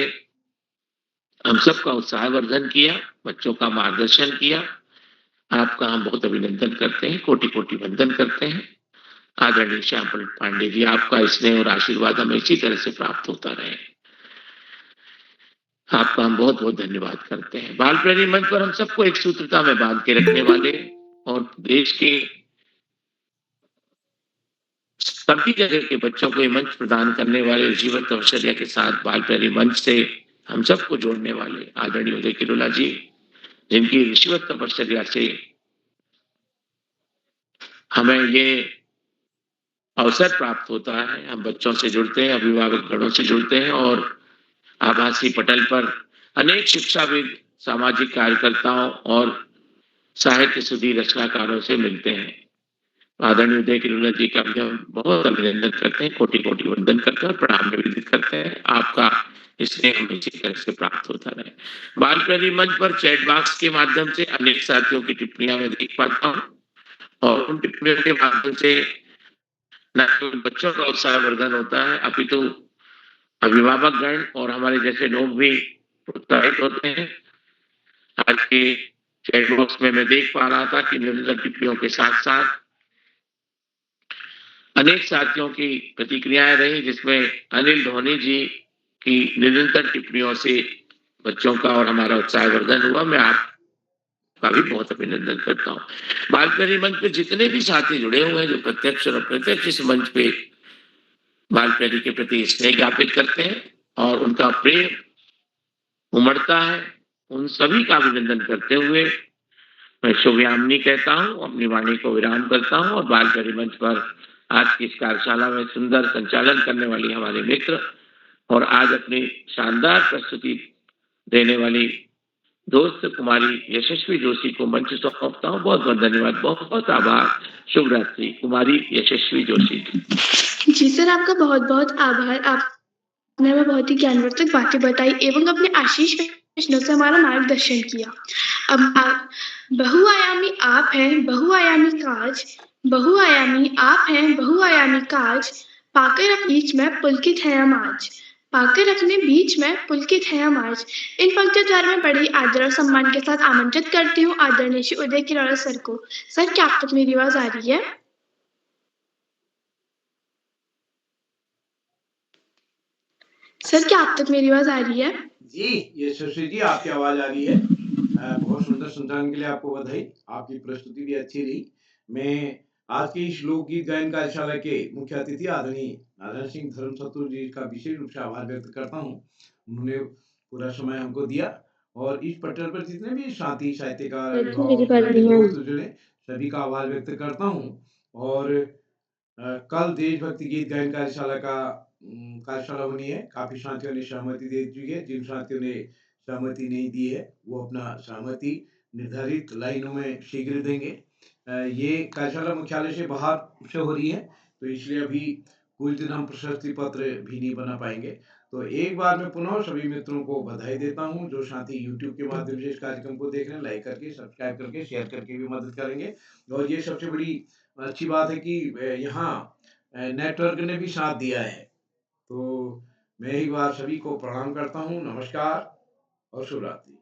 हम सबका उत्साहवर्धन किया, बच्चों का मार्गदर्शन किया। आपका हम बहुत अभिनंदन करते हैं, कोटि कोटि वंदन करते हैं। आदरणीय श्याम पांडे जी, आपका स्नेह और आशीर्वाद हमें इसी तरह से प्राप्त होता रहे। आपका हम बहुत बहुत धन्यवाद करते हैं। बाल प्रेमी मंच पर हम सबको एक सूत्रता में बांध के रखने वाले और देश के सभी जगह के बच्चों को ये मंच प्रदान करने वाले जीवन तपश्चर्या के साथ बाल प्रेमी मंच से हम सबको जोड़ने वाले आदरणीय उदय किरोला जी, जिनकी ऋषिवत तपश्चर्या से हमें ये अवसर प्राप्त होता है। हम बच्चों से जुड़ते हैं, अभिभावक गणों से जुड़ते हैं और आभासी पटल पर अनेक शिक्षाविद, सामाजिक कार्यकर्ताओं और साहित्य सुधी रचनाकारों से मिलते हैं। आदरणीय उदय किरोला जी का भी हम बहुत अभिनंदन करते हैं, कोटि-कोटि वंदन करते हैं और प्रणाम निवेदित करते हैं। आपका स्नेह हमें इसी तरह से प्राप्त होता रहे। बाल प्रेमी मंच पर चैट बॉक्स के माध्यम से अनेक साथियों की टिप्पणियाँ मैं देख पाता हूँ और उन टिप्पणियों के माध्यम से न केवल बच्चों का उत्साहवर्धन होता है, अपितु अभिभावकगण और हमारे जैसे लोग भी प्रोत्साहित होते हैं। आज के चैट बॉक्स में मैं देख पा रहा था कि निरंतर टिप्पणियों के साथ-साथ अनेक साथियों की प्रतिक्रियाएं रही, जिसमें अनिल धोनी जी की निरंतर टिप्पणियों से बच्चों का और हमारा उत्साहवर्धन हुआ। मैं आपका भी बहुत अभिनंदन करता हूँ। बाल प्रेमी मंच पे जितने भी साथी जुड़े हुए हैं, जो प्रत्यक्ष और अप्रत्यक्ष इस मंच पे बाल प्रेमी के प्रति स्नेह ज्ञापित करते हैं और उनका प्रेम उमड़ता है, उन सभी का अभिनंदन करते हुए मैं शुभयामिनी कहता हूँ, अपनी वाणी को विराम करता हूँ और बाल प्रेमी मंच पर आज की इस कार्यशाला में सुंदर संचालन करने वाली हमारे मित्र और आज अपनी शानदार प्रस्तुति देने वाली दोस्त कुमारी यशस्वी जोशी को मंच सौंपता हूँ। बहुत बहुत धन्यवाद, बहुत बहुत आभार। शुभ रात्रि। कुमारी यशस्वी जोशी जी।
जी सर, आपका बहुत-बहुत आभार। आपने हमें बहुत ही ज्ञानवर्धक बातें बताई एवं अपने आशीष प्रश्नों से हमारा मार्गदर्शन किया। अब आप बहुआयामी आप हैं, बहुआयामी काज, बहुआयामी आप हैं, बहुआयामी काज, पाकर अपने बीच में पुलकित हैं हम आज। पाकर अपने बीच में पुलकित हैं हम आज। इन पंक्तियों द्वारा मैं बड़ी आदर और सम्मान के साथ आमंत्रित करती हूँ आदरणीय श्री उदय किरोड़ा सर को। सर, क्या आप तक मेरी आवाज़ आ रही है? सर, क्या आप तक मेरी आवाज़ आ रही है?
जी, यशस्वी जी, आपकी आवाज़ आ रही है। बहुत सुंदर संचालन के लिए आपको बधाई। आपकी प्रस्तुति भी अच्छी रही। मैं आज की इस लोकगीत गायन कार्यशाला के मुख्य अतिथि आदरणीय नारायण सिंह धर्मशत्रु जी का विशेष रूप से आभार व्यक्त करता हूँ। उन्होंने पूरा समय हमको दिया और इस पटल पर जितने भी साथी, साहित्यकार,
मेरी
अभिभावक,
बात
मेरे
नहीं
दोस्त
आई।
जुड़े, सभी का आभार व्यक्त करता हूँ और कल देशभक्ति गीत गायन कार्यशाला का कार्यशाला होनी है। काफ़ी साथियों ने सहमति दे दी है। जिन साथियों ने सहमति नहीं दी है, वो अपना सहमति निर्धारित लाइनों में शीघ्र देंगे। ये कार्यशाला मुख्यालय से बाहर से हो रही है, तो इसलिए अभी कुछ दिन हम प्रशस्ति पत्र भी नहीं बना पाएँगे। तो एक बार मैं पुनः सभी मित्रों को बधाई देता हूँ, जो साथी यूट्यूब के माध्यम से इस कार्यक्रम को देख रहे हैं, लाइक करके, सब्सक्राइब करके, शेयर करके भी मदद करेंगे। और ये सबसे बड़ी अच्छी बात है कि यहाँ नेटवर्क ने भी साथ दिया है। तो मैं एक बार सभी को प्रणाम करता हूँ, नमस्कार और शुभ रात्रि।